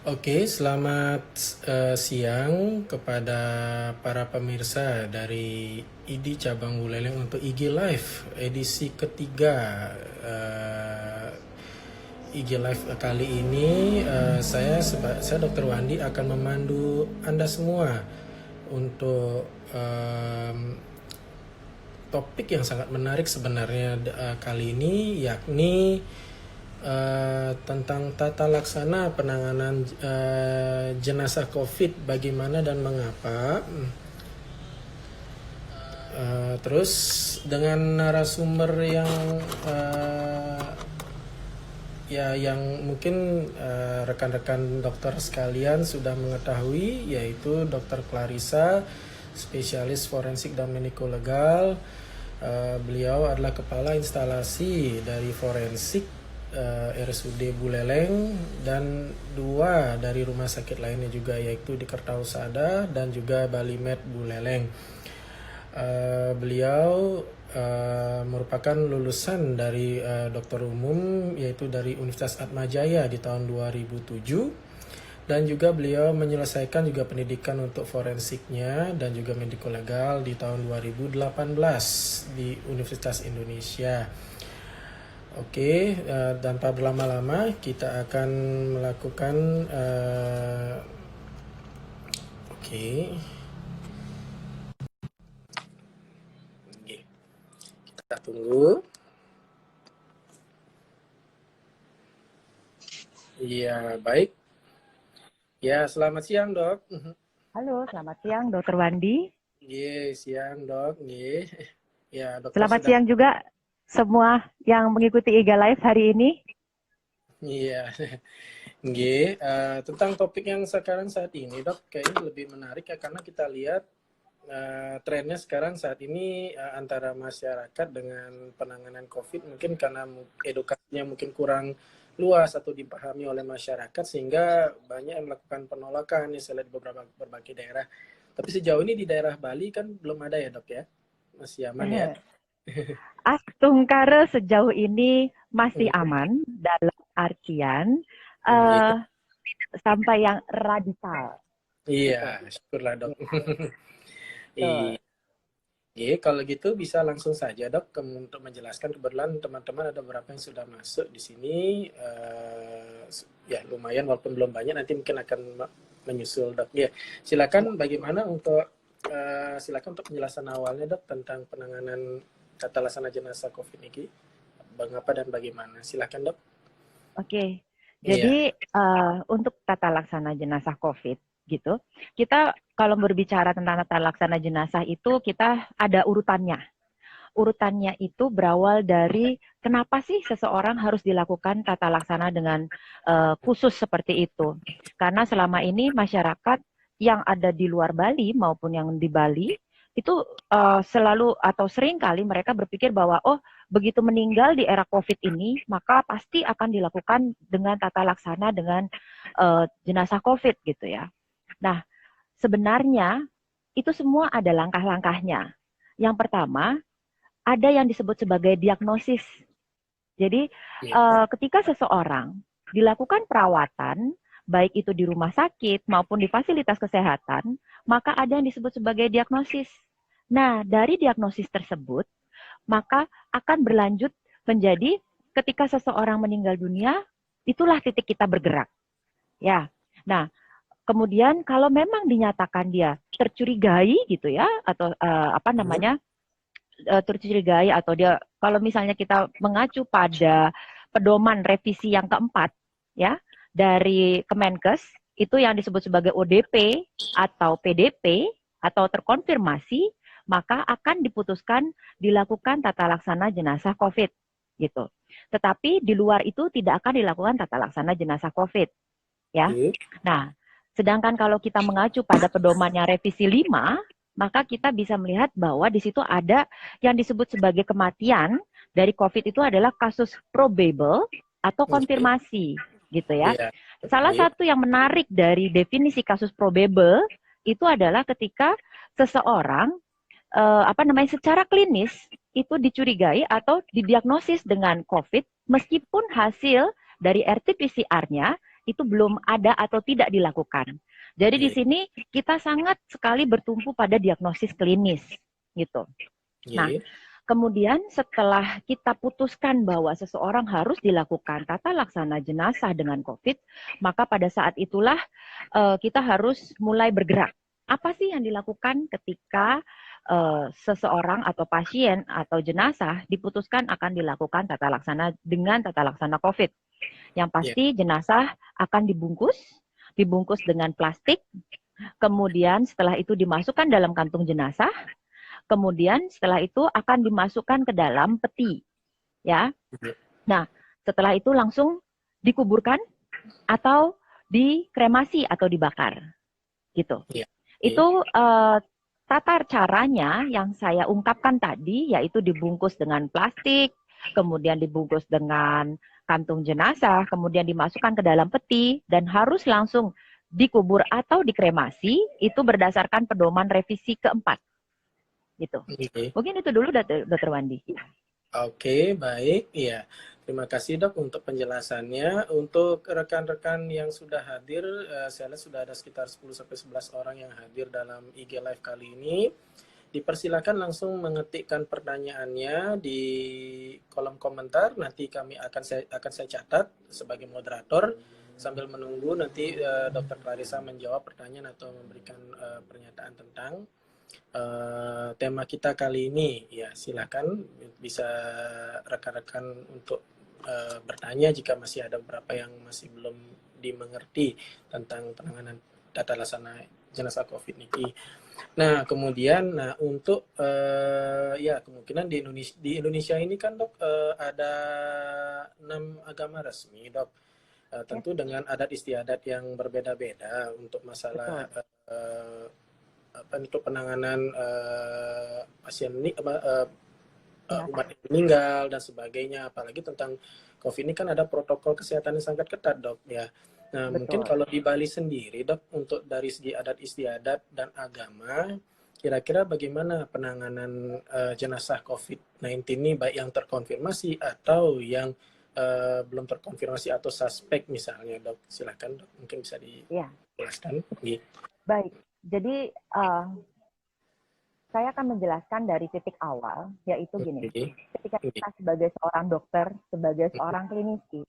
Oke, selamat siang kepada para pemirsa dari ID Cabang Buleleng untuk IG Live edisi ketiga. eh, IG Live kali ini saya Dr. Wandi akan memandu Anda semua untuk topik yang sangat menarik sebenarnya kali ini, yakni tentang tata laksana penanganan jenazah COVID, bagaimana dan mengapa. Terus dengan narasumber yang yang mungkin rekan-rekan dokter sekalian sudah mengetahui, yaitu Dr. Clarissa, spesialis forensik dan mediko-legal. Beliau adalah kepala instalasi dari forensik RSUD Buleleng dan dua dari rumah sakit lainnya juga, yaitu di Kertausada dan juga Bali Med Buleleng. Beliau merupakan lulusan dari dokter umum, yaitu dari Universitas Atmajaya di tahun 2007, dan juga beliau menyelesaikan juga pendidikan untuk forensiknya dan juga mediko legal di tahun 2018 di Universitas Indonesia. Oke, tanpa berlama-lama kita akan melakukan oke. Kita tunggu. Iya, baik. Ya, selamat siang, Dok. Halo, selamat siang Dokter Wandi. Iya, siang, Dok. Iya. Ya, dokter Selamat sedang. siang juga semua yang mengikuti IGA Live hari ini. Iya. Nggih, tentang topik yang sekarang saat ini, Dok, kayaknya lebih menarik ya, karena kita lihat trennya sekarang saat ini antara masyarakat dengan penanganan COVID, mungkin karena edukasinya mungkin kurang luas atau dipahami oleh masyarakat, sehingga banyak yang melakukan penolakan ya, saya lihat di berbagai daerah. Tapi sejauh ini di daerah Bali kan belum ada ya, Dok ya? Masih aman ya? Astungkare sejauh ini masih Hmm, aman dalam artian nggih. eh, sampai yang radikal Iya, gitu. syukurlah, Dok. Betul. Oke, kalau gitu bisa langsung saja, Dok, untuk menjelaskan. Kebetulan teman-teman ada beberapa yang sudah masuk di sini, ya lumayan walaupun belum banyak, nanti mungkin akan menyusul, Dok. Ya, silakan bagaimana untuk silakan untuk penjelasan awalnya, Dok, tentang penanganan tata laksana jenazah COVID ini, mengapa dan bagaimana. Silakan, Dok. Oke. Iya. Jadi untuk tata laksana jenazah COVID gitu, kita kalau berbicara tentang tata laksana jenazah itu kita ada urutannya. Urutannya itu berawal dari kenapa sih seseorang harus dilakukan tata laksana dengan khusus seperti itu. Karena selama ini masyarakat yang ada di luar Bali maupun yang di Bali itu selalu atau sering kali mereka berpikir bahwa oh begitu meninggal di era COVID ini maka pasti akan dilakukan dengan tata laksana dengan jenazah COVID gitu ya. Nah sebenarnya itu semua ada langkah-langkahnya. Yang pertama ada yang disebut sebagai diagnosis. Jadi Iya. ketika seseorang dilakukan perawatan, baik itu di rumah sakit maupun di fasilitas kesehatan, maka ada yang disebut sebagai diagnosis. Nah, dari diagnosis tersebut, maka akan berlanjut menjadi ketika seseorang meninggal dunia, itulah titik kita bergerak. Ya. Nah, kemudian kalau memang dinyatakan dia tercurigai gitu ya atau apa namanya tercurigai atau dia kalau misalnya kita mengacu pada pedoman revisi yang keempat ya dari Kemenkes itu yang disebut sebagai ODP atau PDP atau terkonfirmasi maka akan diputuskan dilakukan tata laksana jenazah COVID gitu. Tetapi di luar itu tidak akan dilakukan tata laksana jenazah COVID ya. Oke. Nah, sedangkan kalau kita mengacu pada pedoman yang revisi 5, maka kita bisa melihat bahwa di situ ada yang disebut sebagai kematian dari COVID itu adalah kasus probable atau Oke. konfirmasi gitu ya. Iya. Salah Oke. satu yang menarik dari definisi kasus probable itu adalah ketika seseorang apa namanya secara klinis itu dicurigai atau didiagnosis dengan COVID meskipun hasil dari RT-PCR-nya itu belum ada atau tidak dilakukan. Jadi di Iya. sini kita sangat sekali bertumpu pada diagnosis klinis gitu. Nah, Iya. kemudian setelah kita putuskan bahwa seseorang harus dilakukan tata laksana jenazah dengan COVID, maka pada saat itulah kita harus mulai bergerak. Apa sih yang dilakukan ketika seseorang atau pasien atau jenazah diputuskan akan dilakukan tata laksana dengan tata laksana COVID? Yang Iya. pasti jenazah akan dibungkus dengan plastik, kemudian setelah itu dimasukkan dalam kantung jenazah, kemudian setelah itu akan dimasukkan ke dalam peti, ya. Iya. Nah, setelah itu langsung dikuburkan atau dikremasi atau dibakar, gitu. Iya. Itu tata caranya yang saya ungkapkan tadi, yaitu dibungkus dengan plastik, kemudian dibungkus dengan kantung jenazah, kemudian dimasukkan ke dalam peti, dan harus langsung dikubur atau dikremasi, itu berdasarkan pedoman revisi keempat. Gitu. Oke. Mungkin itu dulu Dokter Wandi. Oke, baik. Iya. Terima kasih Dok untuk penjelasannya. Untuk rekan-rekan yang sudah hadir, saya lihat sudah ada sekitar 10 sampai 11 orang yang hadir dalam IG Live kali ini. Dipersilakan langsung mengetikkan pertanyaannya di kolom komentar. Nanti akan saya catat sebagai moderator sambil menunggu nanti Dr. Clarissa menjawab pertanyaan atau memberikan pernyataan tentang tema kita kali ini. Ya, silakan bisa rekan-rekan untuk bertanya jika masih ada beberapa yang masih belum dimengerti tentang penanganan tata laksana jenazah COVID ini. Nah, kemudian untuk ya kemungkinan di Indonesia ini kan Dok ada 6 agama resmi Dok. Tentu dengan adat istiadat yang berbeda-beda untuk masalah untuk penanganan pasien ini umat yang meninggal dan sebagainya, apalagi tentang COVID ini kan ada protokol kesehatan yang sangat ketat Dok ya. Nah, mungkin kalau di Bali sendiri Dok, untuk dari segi adat istiadat dan agama, kira-kira bagaimana penanganan jenazah COVID-19 ini, baik yang terkonfirmasi atau yang belum terkonfirmasi atau suspek misalnya Dok. Silakan Dok, mungkin bisa dijelaskan. Ya. Baik, jadi saya akan menjelaskan dari titik awal, yaitu gini, ketika kita sebagai seorang dokter, sebagai seorang klinisi,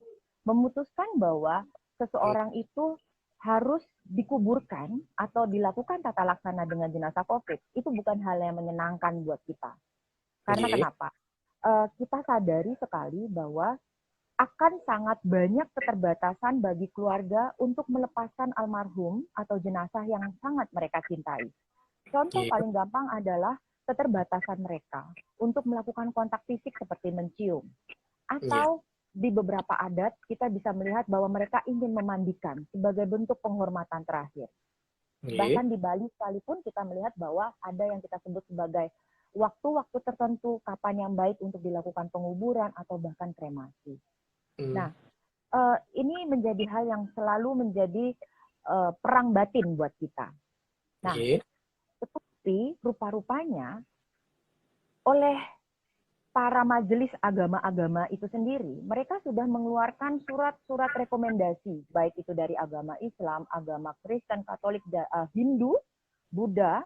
memutuskan bahwa seseorang itu harus dikuburkan atau dilakukan tata laksana dengan jenazah COVID, itu bukan hal yang menyenangkan buat kita. Karena kenapa? Kita sadari sekali bahwa akan sangat banyak keterbatasan bagi keluarga untuk melepaskan almarhum atau jenazah yang sangat mereka cintai. Contoh paling gampang adalah keterbatasan mereka untuk melakukan kontak fisik seperti mencium. Atau di beberapa adat kita bisa melihat bahwa mereka ingin memandikan sebagai bentuk penghormatan terakhir. Bahkan di Bali sekalipun kita melihat bahwa ada yang kita sebut sebagai waktu-waktu tertentu kapan yang baik untuk dilakukan penguburan atau bahkan kremasi. Nah, ini menjadi hal yang selalu menjadi perang batin buat kita. Nah, tetapi rupa-rupanya oleh para majelis agama-agama itu sendiri, mereka sudah mengeluarkan surat-surat rekomendasi, baik itu dari agama Islam, agama Kristen, Katolik, Hindu, Buddha,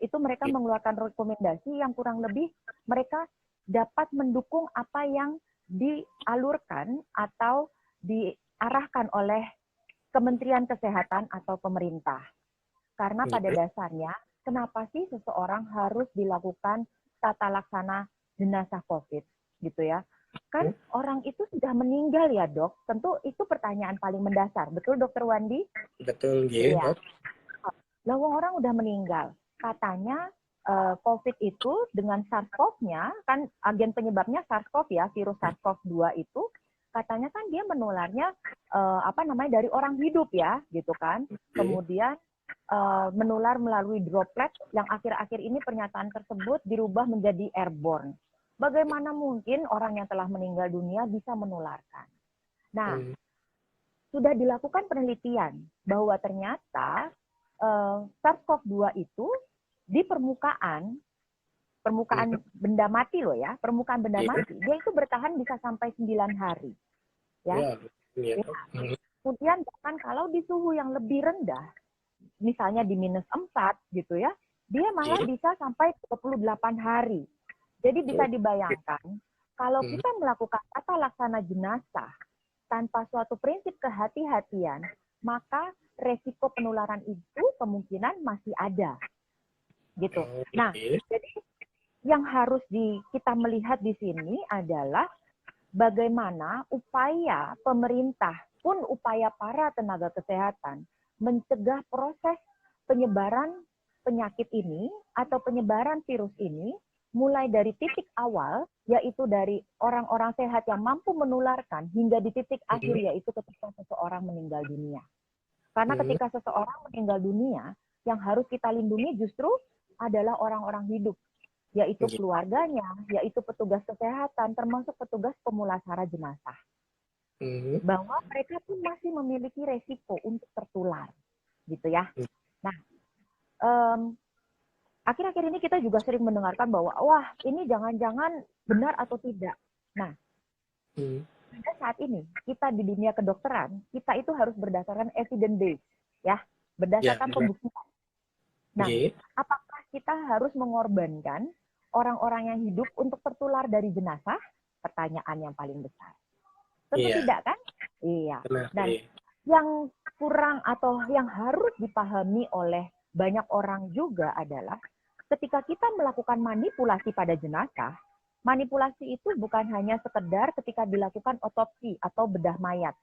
itu mereka mengeluarkan rekomendasi yang kurang lebih mereka dapat mendukung apa yang dialurkan atau diarahkan oleh Kementerian Kesehatan atau pemerintah. Karena pada dasarnya, kenapa sih seseorang harus dilakukan tata laksana jenazah COVID, gitu ya? Kan orang itu sudah meninggal ya Dok, tentu itu pertanyaan paling mendasar, betul Dokter Wandi? Betul, ya. Lah orang udah meninggal, katanya COVID itu dengan SARS-CoV-nya, kan agen penyebabnya SARS-CoV ya, virus SARS-CoV-2 itu, katanya kan dia menularnya dari orang hidup ya, gitu kan? Kemudian menular melalui droplet yang akhir-akhir ini pernyataan tersebut dirubah menjadi airborne. Bagaimana mungkin orang yang telah meninggal dunia bisa menularkan? Nah, sudah dilakukan penelitian bahwa ternyata SARS-CoV-2 itu di permukaan benda mati loh ya, permukaan benda mati, dia itu bertahan bisa sampai 9 hari. Ya. Kemudian bahkan kalau di suhu yang lebih rendah, misalnya di -4 gitu ya, dia malah Oke. bisa sampai 28 hari. Jadi bisa dibayangkan, kalau Hmm. kita melakukan tata laksana jenazah tanpa suatu prinsip kehati-hatian, maka resiko penularan itu kemungkinan masih ada. Gitu. Nah, Oke. jadi yang harus kita melihat di sini adalah bagaimana upaya pemerintah pun upaya para tenaga kesehatan mencegah proses penyebaran penyakit ini atau penyebaran virus ini mulai dari titik awal, yaitu dari orang-orang sehat yang mampu menularkan, hingga di titik akhir, Hmm. yaitu ketika seseorang meninggal dunia. Karena Hmm. ketika seseorang meninggal dunia, yang harus kita lindungi justru adalah orang-orang hidup, yaitu Oke. keluarganya, yaitu petugas kesehatan, termasuk petugas pemulasaran jenazah. Hmm. Bahwa mereka pun masih memiliki resiko untuk tertular, gitu ya. Nah, akhir-akhir ini kita juga sering mendengarkan bahwa, wah, ini jangan-jangan benar atau tidak. Nah, Hmm. pada saat ini, kita di dunia kedokteran, kita itu harus berdasarkan evidence base, ya, Ya, berdasarkan benar. pembuktian. Nah, Oke. apakah kita harus mengorbankan orang-orang yang hidup untuk tertular dari jenazah? Pertanyaan yang paling besar. Tentu Iya, tidak kan? Iya. benar. Dan Iya. yang kurang atau yang harus dipahami oleh banyak orang juga adalah ketika kita melakukan manipulasi pada jenazah, manipulasi itu bukan hanya sekedar ketika dilakukan otopsi atau bedah mayat,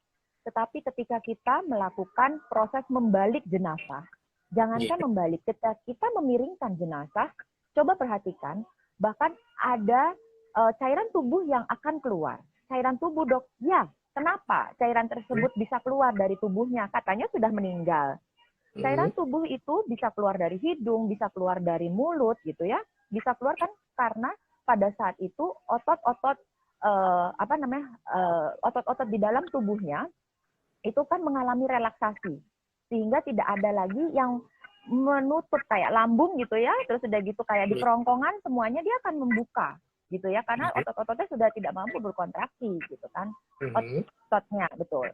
tetapi ketika kita melakukan proses membalik jenazah. Iya. Jangankan membalik, ketika kita memiringkan jenazah, coba perhatikan, bahkan ada cairan tubuh yang akan keluar. Cairan tubuh, dok, ya, kenapa cairan tersebut bisa keluar dari tubuhnya? Katanya sudah meninggal. Hmm. Cairan tubuh itu bisa keluar dari hidung, bisa keluar dari mulut, gitu ya. Bisa keluar kan karena pada saat itu otot-otot otot-otot di dalam tubuhnya itu kan mengalami relaksasi, sehingga tidak ada lagi yang menutup kayak lambung gitu ya, terus udah gitu kayak di kerongkongan semuanya dia akan membuka gitu ya, karena Iya. otot-ototnya sudah tidak mampu berkontraksi gitu kan, Hmm. ototnya, betul.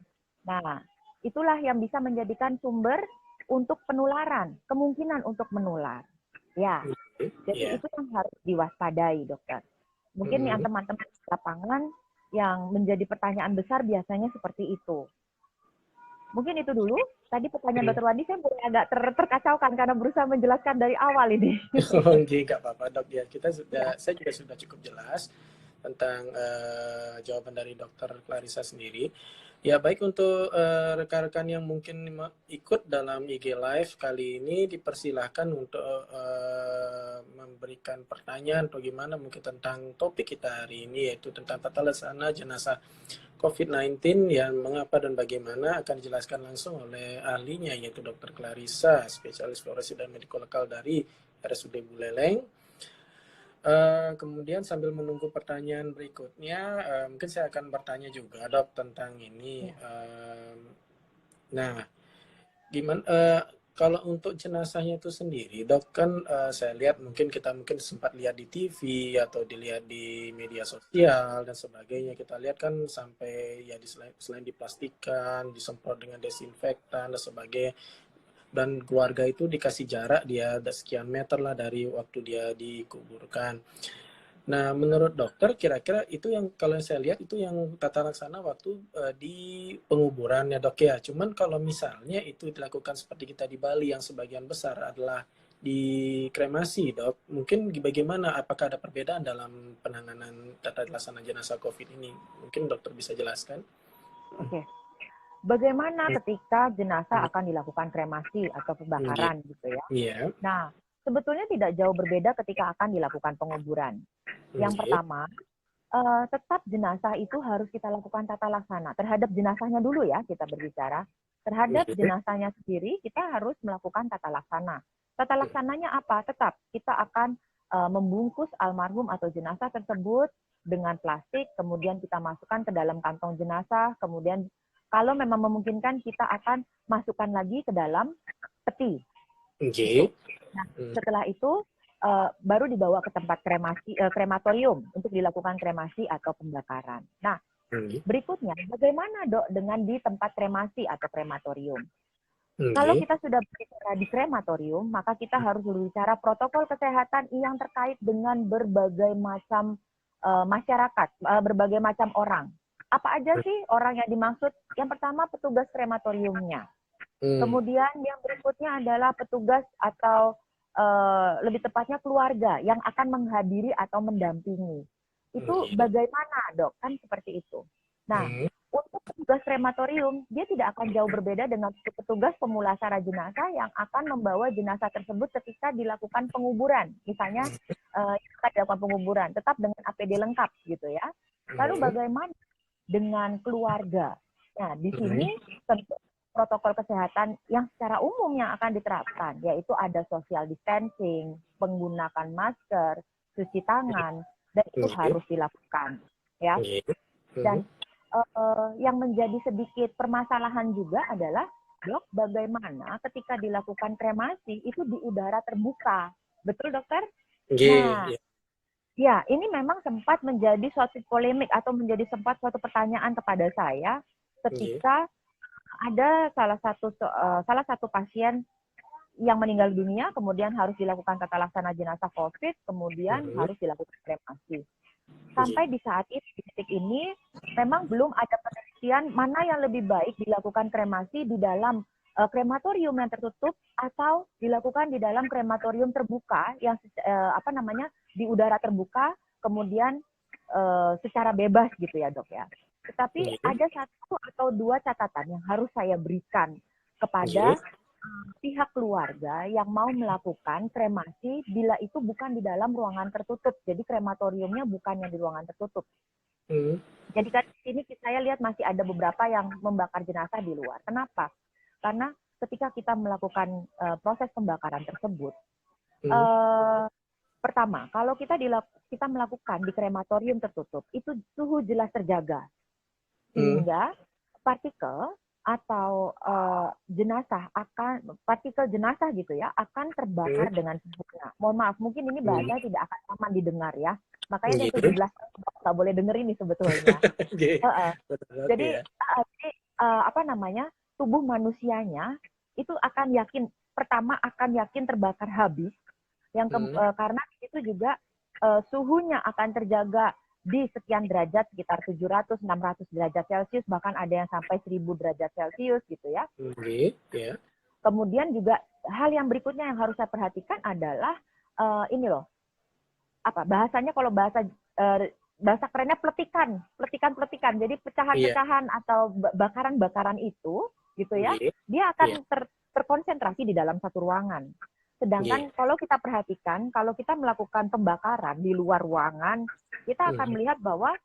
Nah, itulah yang bisa menjadikan sumber untuk penularan, kemungkinan untuk menular. Ya, jadi Iya. itu yang harus diwaspadai, dokter. Mungkin yang Hmm. teman-teman di lapangan yang menjadi pertanyaan besar biasanya seperti itu. Mungkin itu dulu. Tadi pertanyaan Hmm. Dr. Wandi saya mulai agak terkacaukan karena berusaha menjelaskan dari awal ini. Oke, nggak apa-apa dok ya. Ya, Saya juga sudah cukup jelas tentang jawaban dari Dokter Clarissa sendiri. Ya baik, untuk rekan-rekan yang mungkin ikut dalam IG Live kali ini dipersilahkan untuk memberikan pertanyaan atau gimana mungkin tentang topik kita hari ini, yaitu tentang tata laksana jenazah COVID-19 yang mengapa dan bagaimana akan dijelaskan langsung oleh ahlinya, yaitu Dokter Clarissa, spesialis forensik dan medikolekal dari RSUD Buleleng. Kemudian sambil menunggu pertanyaan berikutnya, mungkin saya akan bertanya juga dok tentang ini. ya. Nah, gimana kalau untuk jenazahnya itu sendiri, dok, kan saya lihat kita mungkin sempat lihat di TV atau dilihat di media sosial dan sebagainya. Kita lihat kan sampai ya selain diplastikan, disemprot dengan desinfektan dan sebagainya, dan keluarga itu dikasih jarak dia ada sekian meter lah dari waktu dia dikuburkan. Nah, menurut dokter kira-kira itu yang kalau saya lihat itu yang tata laksana waktu di penguburan ya dok ya. Cuman kalau misalnya itu dilakukan seperti kita di Bali yang sebagian besar adalah di kremasi dok, mungkin bagaimana? Apakah ada perbedaan dalam penanganan tata laksana jenazah COVID ini? Mungkin dokter bisa jelaskan. Oke. Bagaimana Hmm. ketika jenazah akan dilakukan kremasi atau Iya. pembakaran gitu ya? Iya. Nah, sebetulnya tidak jauh berbeda ketika akan dilakukan penguburan. Yang Iya. pertama, tetap jenazah itu harus kita lakukan tata laksana. Terhadap jenazahnya dulu ya kita berbicara. Terhadap Iya. jenazahnya sendiri kita harus melakukan tata laksana. Tata laksananya apa? Tetap kita akan membungkus almarhum atau jenazah tersebut dengan plastik, kemudian kita masukkan ke dalam kantong jenazah, kemudian kalau memang memungkinkan kita akan masukkan lagi ke dalam peti. Itu. Oke. Nah, setelah itu baru dibawa ke tempat krematorium untuk dilakukan kremasi atau pembakaran. Nah, Oke. Berikutnya, bagaimana dok dengan di tempat kremasi atau krematorium? Kalau Oke. kita sudah berbicara di krematorium, maka kita harus berbicara protokol kesehatan yang terkait dengan berbagai macam masyarakat, berbagai macam orang. Apa aja sih orang yang dimaksud? Yang pertama, petugas krematoriumnya. Hmm. Kemudian yang berikutnya adalah petugas atau lebih tepatnya keluarga yang akan menghadiri atau mendampingi. Itu Oke. bagaimana dok? Kan seperti itu. Nah, Hmm. untuk petugas krematorium, dia tidak akan jauh berbeda dengan petugas pemulasara jenazah yang akan membawa jenazah tersebut ketika dilakukan penguburan. Misalnya, ketika dilakukan penguburan, tetap dengan APD lengkap gitu ya. Lalu Hmm. bagaimana dengan keluarga? Nah, di Hmm. sini tentu protokol kesehatan yang secara umum yang akan diterapkan, yaitu ada social distancing, menggunakan masker, cuci tangan, dan itu Oke. harus dilakukan. Ya. Oke. Hmm. Dan yang menjadi sedikit permasalahan juga adalah, dok, bagaimana ketika dilakukan kremasi itu di udara terbuka. Betul, dokter? Nah, Oke. ya, ini memang sempat menjadi suatu polemik atau menjadi sempat suatu pertanyaan kepada saya Oke. ketika ada salah satu pasien yang meninggal dunia, kemudian harus dilakukan tata laksana jenazah COVID, kemudian Hmm. harus dilakukan kremasi. Oke. Sampai di saat ini, di titik ini, memang belum ada penelitian mana yang lebih baik dilakukan kremasi di dalam krematorium yang tertutup atau dilakukan di dalam krematorium terbuka yang di udara terbuka, kemudian secara bebas gitu ya dok ya. Tetapi Oke. ada satu atau dua catatan yang harus saya berikan kepada Oke. pihak keluarga yang mau melakukan kremasi bila itu bukan di dalam ruangan tertutup. Jadi krematoriumnya bukan yang di ruangan tertutup. Hmm. Jadi kan di sini saya lihat masih ada beberapa yang membakar jenazah di luar. Kenapa? Karena ketika kita melakukan proses pembakaran tersebut, Hmm. uh, pertama, kalau kita melakukan di krematorium tertutup, itu suhu jelas terjaga. Hmm. Sehingga partikel atau partikel jenazah gitu ya akan Hmm. terbakar dengan sempurna. Mohon maaf, mungkin ini Hmm. bahasa tidak akan aman didengar ya. Makanya yang Oke. 17 nggak boleh denger ini sebetulnya. Oke. Uh-uh. Betul. Oke Jadi, ya. apa namanya, tubuh manusianya itu akan yakin, pertama akan yakin terbakar habis, Hmm. karena itu juga suhunya akan terjaga di sekian derajat, sekitar 700-600 derajat Celcius, bahkan ada yang sampai 1000 derajat Celcius gitu ya. Oke. Ya. Kemudian juga hal yang berikutnya yang harus saya perhatikan adalah ini loh, apa bahasanya, kalau bahasa kerennya pletikan. Jadi Iya. pecahan-pecahan atau bakaran-bakaran itu gitu ya, Oke. dia Iya. akan terkonsentrasi di dalam satu ruangan. Oke. Sedangkan kalau kita perhatikan, kalau kita melakukan pembakaran di luar ruangan, kita akan Hmm. melihat bahwa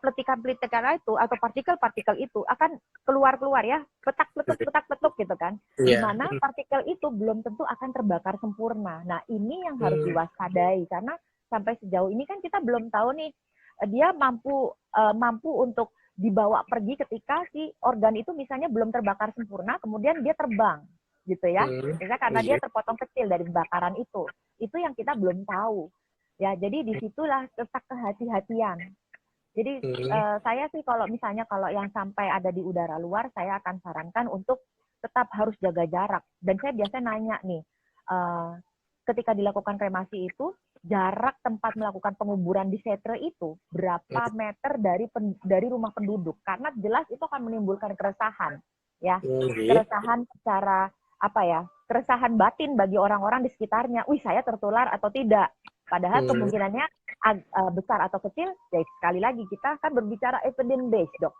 peletikan-peletikan itu atau partikel-partikel itu akan keluar-keluar ya, petak-petuk gitu kan. Di Iya. mana partikel itu belum tentu akan terbakar sempurna. Nah, ini yang harus Hmm. diwaspadai karena sampai sejauh ini kan kita belum tahu nih dia mampu untuk dibawa pergi ketika si organ itu misalnya belum terbakar sempurna, kemudian dia terbang gitu ya. Hmm. Misalnya karena dia Oke. terpotong kecil dari pembakaran itu yang kita belum tahu. Ya, jadi disitulah letak kehati-hatian. Jadi Hmm. saya sih kalau yang sampai ada di udara luar, saya akan sarankan untuk tetap harus jaga jarak. Dan saya biasa nanya nih, ketika dilakukan kremasi itu, jarak tempat melakukan penguburan di setre itu berapa meter dari rumah penduduk? Karena jelas itu akan menimbulkan keresahan, ya, Oke. keresahan secara apa ya, keresahan batin bagi orang-orang di sekitarnya. Wih, saya tertular atau tidak? Padahal Hmm. kemungkinannya besar atau kecil, ya sekali lagi kita kan berbicara evidence based dok.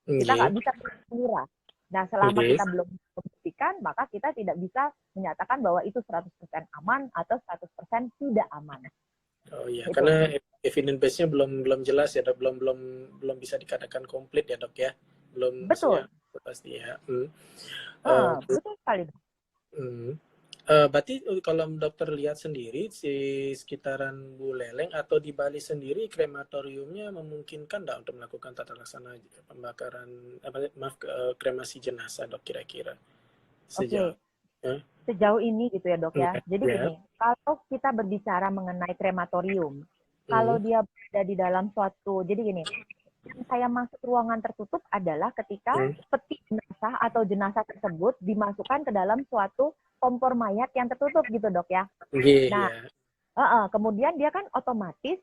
Kita nggak Oke. bisa mengira. Nah, selama Oke. kita belum membuktikan, maka kita tidak bisa menyatakan bahwa itu 100% aman atau 100% tidak aman. Oh iya, Itu. karena evidence base-nya belum belum jelas ya, dok. Belum belum belum bisa dikatakan komplit ya, dok ya. Belum, maksudnya Betul. pasti ya. Hmm. Eh, Betul sekali. hmm. Berarti kalau dokter lihat sendiri si sekitaran Bu Leleng atau di Bali sendiri krematoriumnya memungkinkan nggak untuk melakukan tata laksana pembakaran kremasi jenazah, dok, kira-kira sejauh Oke. ya? Sejauh ini gitu ya dok ya. Ya, Jadi ya. gini, kalau kita berbicara mengenai krematorium, kalau Hmm. dia berada di dalam suatu, jadi gini, saya masuk ruangan tertutup adalah ketika Hmm. peti jenazah atau jenazah tersebut dimasukkan ke dalam suatu kompor mayat yang tertutup gitu dok ya. Nggih, Nah, ya. kemudian dia kan otomatis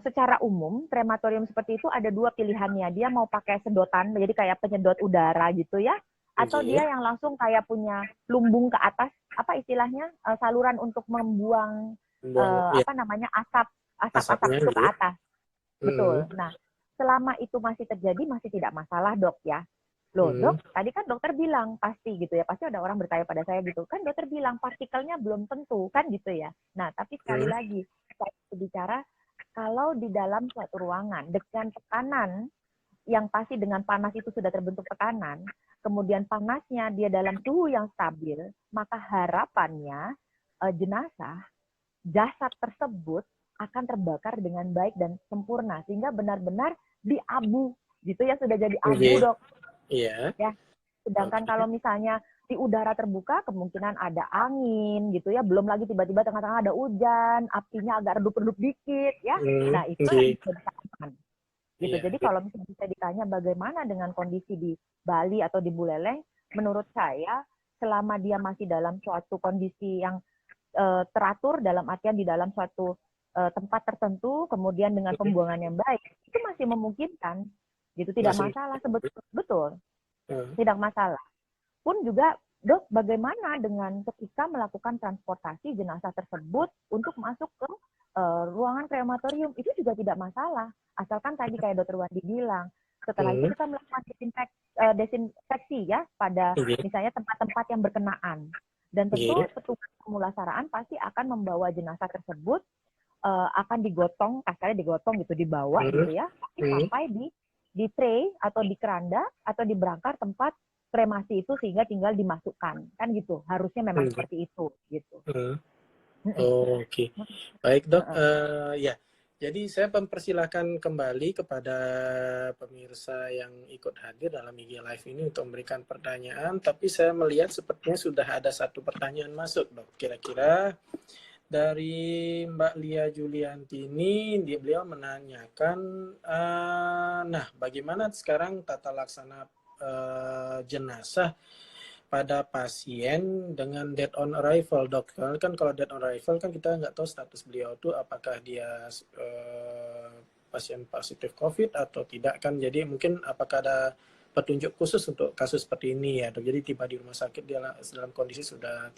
secara umum krematorium seperti itu ada dua pilihannya. Dia mau pakai sedotan, jadi kayak penyedot udara gitu ya, atau Nggih. dia yang langsung kayak punya lumbung ke atas, apa istilahnya saluran untuk membuang Buang ya, apa namanya asap-asap asapnya itu ke nggih. atas. Hmm. Betul. Nah, selama itu masih terjadi masih tidak masalah dok ya. Loh Hmm. dok, tadi kan dokter bilang pasti gitu ya, pasti ada orang bertanya pada saya gitu, kan dokter bilang partikelnya belum tentu kan gitu ya. Nah, tapi sekali Hmm. lagi, saya bicara kalau di dalam suatu ruangan dengan tekanan yang pasti dengan panas itu sudah terbentuk tekanan, kemudian panasnya dia dalam suhu yang stabil, maka harapannya jenazah jasad tersebut akan terbakar dengan baik dan sempurna sehingga benar-benar diabu gitu ya, sudah jadi abu Nggih. dok Iya. ya. Sedangkan Oke. kalau misalnya di udara terbuka kemungkinan ada angin gitu ya, belum lagi tiba-tiba tengah-tengah ada hujan, apinya agak redup-redup dikit ya. Hmm. Nah itu yang Nggih. bisa aman gitu. Iya, Jadi iya. kalau misalnya bisa ditanya bagaimana dengan kondisi di Bali atau di Buleleng, menurut saya selama dia masih dalam suatu kondisi yang teratur, dalam artian di dalam suatu tempat tertentu, kemudian dengan pembuangan yang baik, itu masih memungkinkan, gitu, tidak Masih. masalah sebetulnya, betul, Hmm. tidak masalah. Pun juga, dok, bagaimana dengan ketika melakukan transportasi jenazah tersebut untuk masuk ke ruangan krematorium, itu juga tidak masalah, asalkan tadi kayak dokter Wandi bilang, setelah itu Hmm. kita melakukan desinfeksi ya pada Nggih. misalnya tempat-tempat yang berkenaan. Dan tentu Nggih. petugas pemulasaraan pasti akan membawa jenazah tersebut akan digotong, kasarnya digotong gitu, dibawa Hmm. gitu ya, tapi Hmm. sampai di tray atau di keranda atau di berangkar tempat kremasi itu sehingga tinggal dimasukkan kan gitu. Harusnya memang Nggih. seperti itu gitu. Hmm. Mm-mm. Oke, baik dok. Uh-uh. Ya, jadi saya mempersilahkan kembali kepada pemirsa yang ikut hadir dalam IG Live ini untuk memberikan pertanyaan. Tapi saya melihat sepertinya sudah ada satu pertanyaan masuk dok. Kira-kira dari Mbak Lia Julianti ini, beliau menanyakan, nah bagaimana sekarang tata laksana jenazah pada pasien dengan dead on arrival dok. Kan kalau dead on arrival kan kita nggak tahu status beliau tuh apakah dia pasien positif COVID atau tidak kan. Jadi mungkin apakah ada petunjuk khusus untuk kasus seperti ini ya dok. Jadi tiba di rumah sakit dia dalam kondisi sudah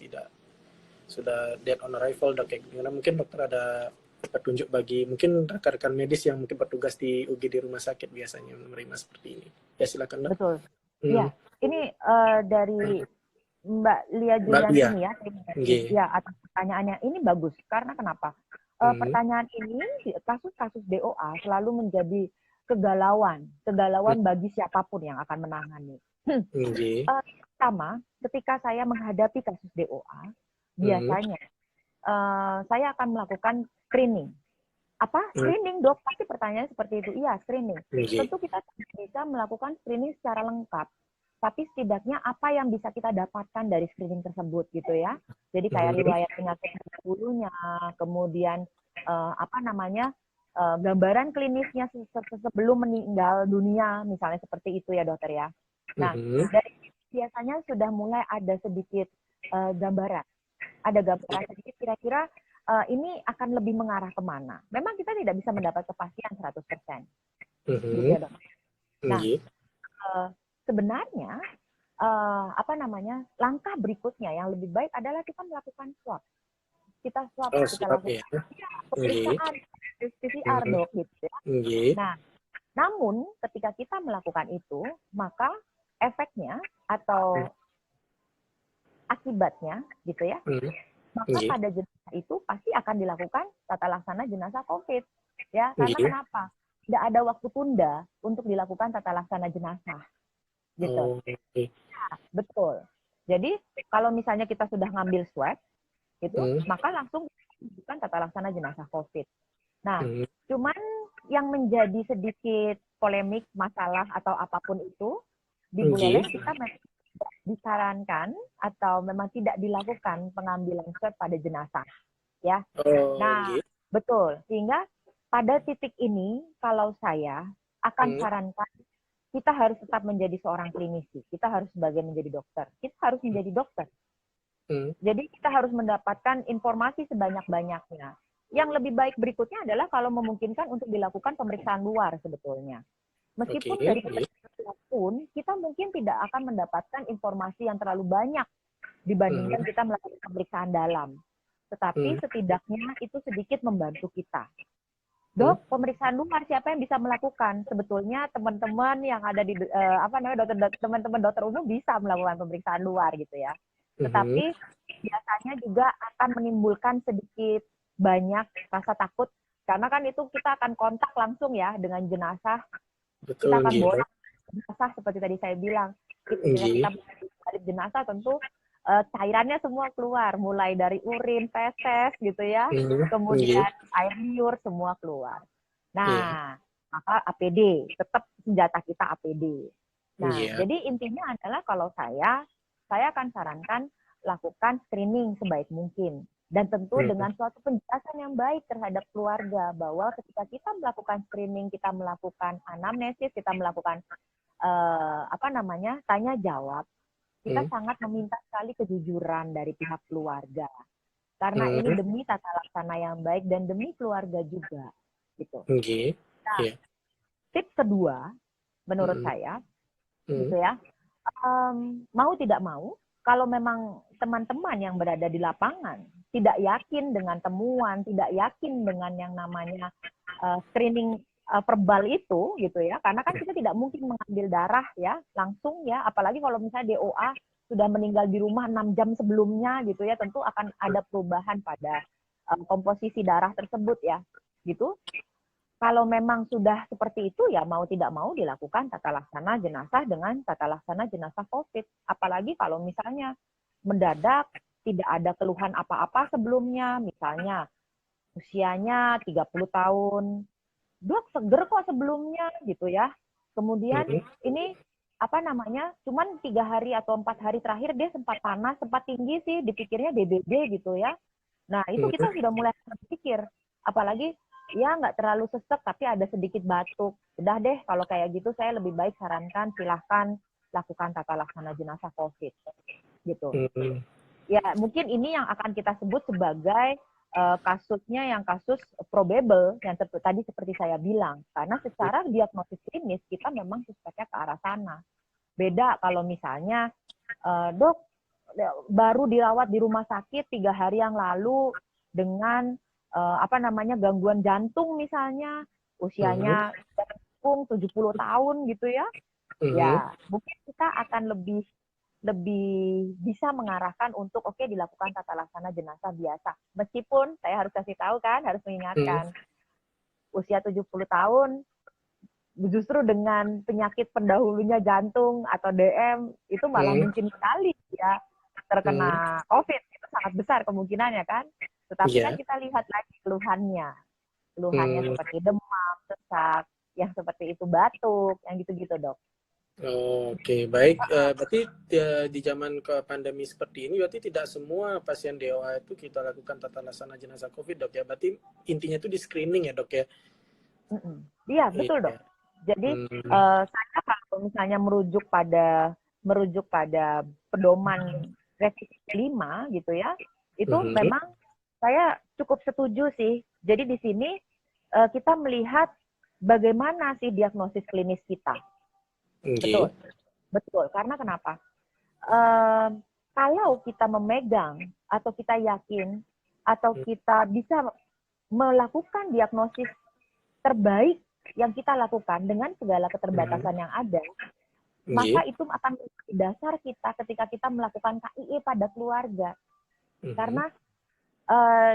dead on arrival dok. Kayak gimana mungkin dokter ada petunjuk bagi mungkin rekan-rekan medis yang mungkin bertugas di UGD rumah sakit biasanya menerima seperti ini. Ya silakan dok. Betul. Hmm. Ya, ini dari Mbak Lia Mbak Lia. Juliantini ya, Nggih. ya atas pertanyaannya ini bagus karena kenapa? Pertanyaan ini kasus-kasus DOA selalu menjadi kegalauan bagi siapapun yang akan menangani. Nggih. Pertama, ketika saya menghadapi kasus DOA, biasanya saya akan melakukan screening. Apa screening dok? Pasti pertanyaannya seperti itu. Iya, screening. Nggih. Tentu kita bisa melakukan screening secara lengkap. Tapi setidaknya apa yang bisa kita dapatkan dari screening tersebut gitu ya. Jadi kayak riwayat penyakit dahulunya, kemudian apa namanya gambaran klinisnya sebelum meninggal dunia, misalnya seperti itu ya dokter ya. Nah, dari biasanya sudah mulai ada sedikit gambaran. Ada gambaran sedikit kira-kira ini akan lebih mengarah kemana. Memang kita tidak bisa mendapat kepastian 100%. Gitu ya, dok. Nah, sebenarnya apa namanya langkah berikutnya yang lebih baik adalah kita melakukan swab. Kita swab, kita lakukan pemeriksaan PCR dok gitu ya. Nah, namun ketika kita melakukan itu, maka efeknya atau akibatnya gitu ya, maka pada jenazah itu pasti akan dilakukan tata laksana jenazah COVID ya. Karena kenapa? Tidak ada waktu tunda untuk dilakukan tata laksana jenazah. Gitu. Ya, betul. Jadi kalau misalnya kita sudah ngambil swab, gitu, maka langsung dilakukan tata laksana jenazah COVID. Nah, cuman yang menjadi sedikit polemik, masalah atau apapun itu, di Buleleng kita disarankan atau memang tidak dilakukan pengambilan swab pada jenazah, ya. Nah, betul. Sehingga pada titik ini, kalau saya akan sarankan kita harus tetap menjadi seorang klinisi. Kita harus sebagai menjadi dokter. Kita harus menjadi dokter. Jadi kita harus mendapatkan informasi sebanyak-banyaknya. Yang lebih baik berikutnya adalah kalau memungkinkan untuk dilakukan pemeriksaan luar sebetulnya. Meskipun dari pemeriksaan pun, kita mungkin tidak akan mendapatkan informasi yang terlalu banyak dibandingkan kita melakukan pemeriksaan dalam. Tetapi setidaknya itu sedikit membantu kita. Dok, pemeriksaan luar siapa yang bisa melakukan? Sebetulnya teman-teman yang ada di teman-teman dokter umum bisa melakukan pemeriksaan luar gitu ya. Tetapi biasanya juga akan menimbulkan sedikit banyak rasa takut karena kan itu kita akan kontak langsung ya dengan jenazah. Betul, kita akan bawa jenazah seperti tadi saya bilang. Ketika kita balik jenazah tentu cairannya semua keluar, mulai dari urin, feses gitu ya, kemudian air liur semua keluar. Nah, maka APD, tetap senjata kita APD. Nah, jadi intinya adalah kalau saya akan sarankan lakukan screening sebaik mungkin. Dan tentu dengan suatu penjelasan yang baik terhadap keluarga, bahwa ketika kita melakukan screening, kita melakukan anamnesis, kita melakukan tanya jawab, kita sangat meminta sekali kejujuran dari pihak keluarga. Karena ini demi tata laksana yang baik dan demi keluarga juga. Gitu. Nah, tips kedua, menurut saya, gitu ya, mau tidak mau, kalau memang teman-teman yang berada di lapangan tidak yakin dengan temuan, tidak yakin dengan yang namanya screening verbal itu, gitu ya, karena kan kita tidak mungkin mengambil darah ya langsung ya, apalagi kalau misalnya DOA sudah meninggal di rumah 6 jam sebelumnya, gitu ya, tentu akan ada perubahan pada komposisi darah tersebut ya, gitu. Kalau memang sudah seperti itu ya mau tidak mau dilakukan tata laksana jenazah dengan tata laksana jenazah COVID. Apalagi kalau misalnya mendadak tidak ada keluhan apa-apa sebelumnya, misalnya usianya 30 tahun, dok seger kok sebelumnya gitu ya. Kemudian ini cuman 3 hari atau 4 hari terakhir dia sempat panas, sempat tinggi sih, dipikirnya DBD gitu ya. Nah itu kita sudah mulai berpikir, apalagi ya nggak terlalu sesek tapi ada sedikit batuk. Udah deh kalau kayak gitu saya lebih baik sarankan silahkan lakukan tata laksana jenazah COVID gitu. Ya mungkin ini yang akan kita sebut sebagai kasusnya yang kasus probable yang tadi seperti saya bilang, karena secara diagnosis klinis kita memang suspeknya ke arah sana. Beda kalau misalnya dok baru dirawat di rumah sakit 3 hari yang lalu dengan gangguan jantung misalnya, usianya 70 tahun gitu ya. Ya, mungkin kita akan lebih bisa mengarahkan untuk dilakukan tata laksana jenazah biasa. Meskipun saya harus kasih tahu kan, harus mengingatkan usia 70 tahun justru dengan penyakit pendahulunya jantung atau DM itu malah mungkin sekali ya terkena COVID. Itu sangat besar kemungkinannya kan. Tetapi kan kita lihat lagi keluhannya seperti demam, sesak, yang seperti itu batuk, yang gitu-gitu dok. Oke, baik. Berarti di zaman ke pandemi seperti ini, berarti tidak semua pasien DOA itu kita lakukan tata laksana jenazah COVID, dok ya. Berarti intinya itu di screening ya, dok ya? Iya, betul dok. Jadi saya kalau misalnya merujuk pada pedoman revisi 5 gitu ya, itu memang saya cukup setuju sih. Jadi di sini kita melihat bagaimana sih diagnosis klinis kita. Betul. Karena kenapa? Kalau kita memegang atau kita yakin atau kita bisa melakukan diagnosis terbaik yang kita lakukan dengan segala keterbatasan yang ada, maka itu akan menjadi dasar kita ketika kita melakukan KIE pada keluarga. Karena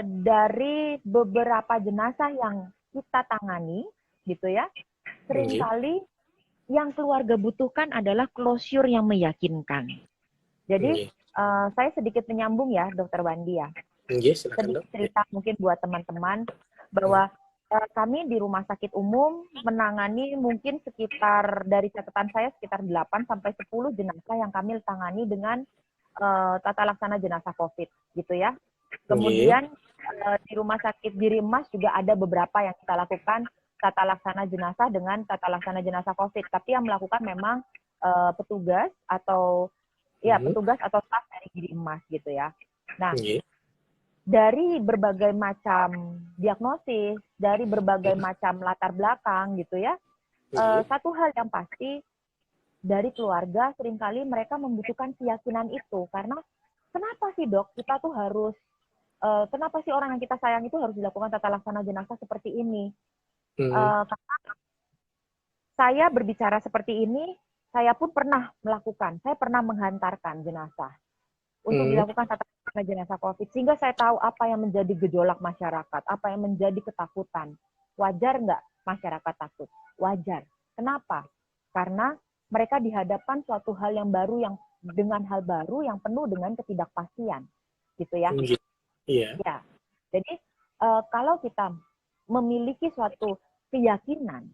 dari beberapa jenazah yang kita tangani, gitu ya, seringkali yang keluarga butuhkan adalah closure yang meyakinkan. Jadi saya sedikit menyambung ya, Dokter Wandi ya. Sedikit cerita mungkin buat teman-teman bahwa kami di rumah sakit umum menangani mungkin sekitar, dari catatan saya sekitar 8 sampai 10 jenazah yang kami tangani dengan tata laksana jenazah COVID gitu ya. Kemudian di rumah sakit Giri Mas juga ada beberapa yang kita lakukan tata laksana jenazah dengan tata laksana jenazah COVID, tapi yang melakukan memang petugas atau petugas atau staf dari Giri Emas gitu ya. Nah, dari berbagai macam diagnosis, dari berbagai macam latar belakang gitu ya, satu hal yang pasti dari keluarga seringkali mereka membutuhkan keyakinan itu, karena kenapa sih dok kita tuh harus kenapa sih orang yang kita sayang itu harus dilakukan tata laksana jenazah seperti ini? Karena saya berbicara seperti ini, saya pun pernah melakukan, saya pernah menghantarkan jenazah untuk dilakukan tata laksana jenazah COVID, sehingga saya tahu apa yang menjadi gejolak masyarakat, apa yang menjadi ketakutan. Wajar nggak masyarakat takut? Wajar. Kenapa? Karena mereka dihadapkan suatu hal yang baru, yang dengan hal baru yang penuh dengan ketidakpastian, gitu ya. Ya. Jadi kalau kita memiliki suatu keyakinan,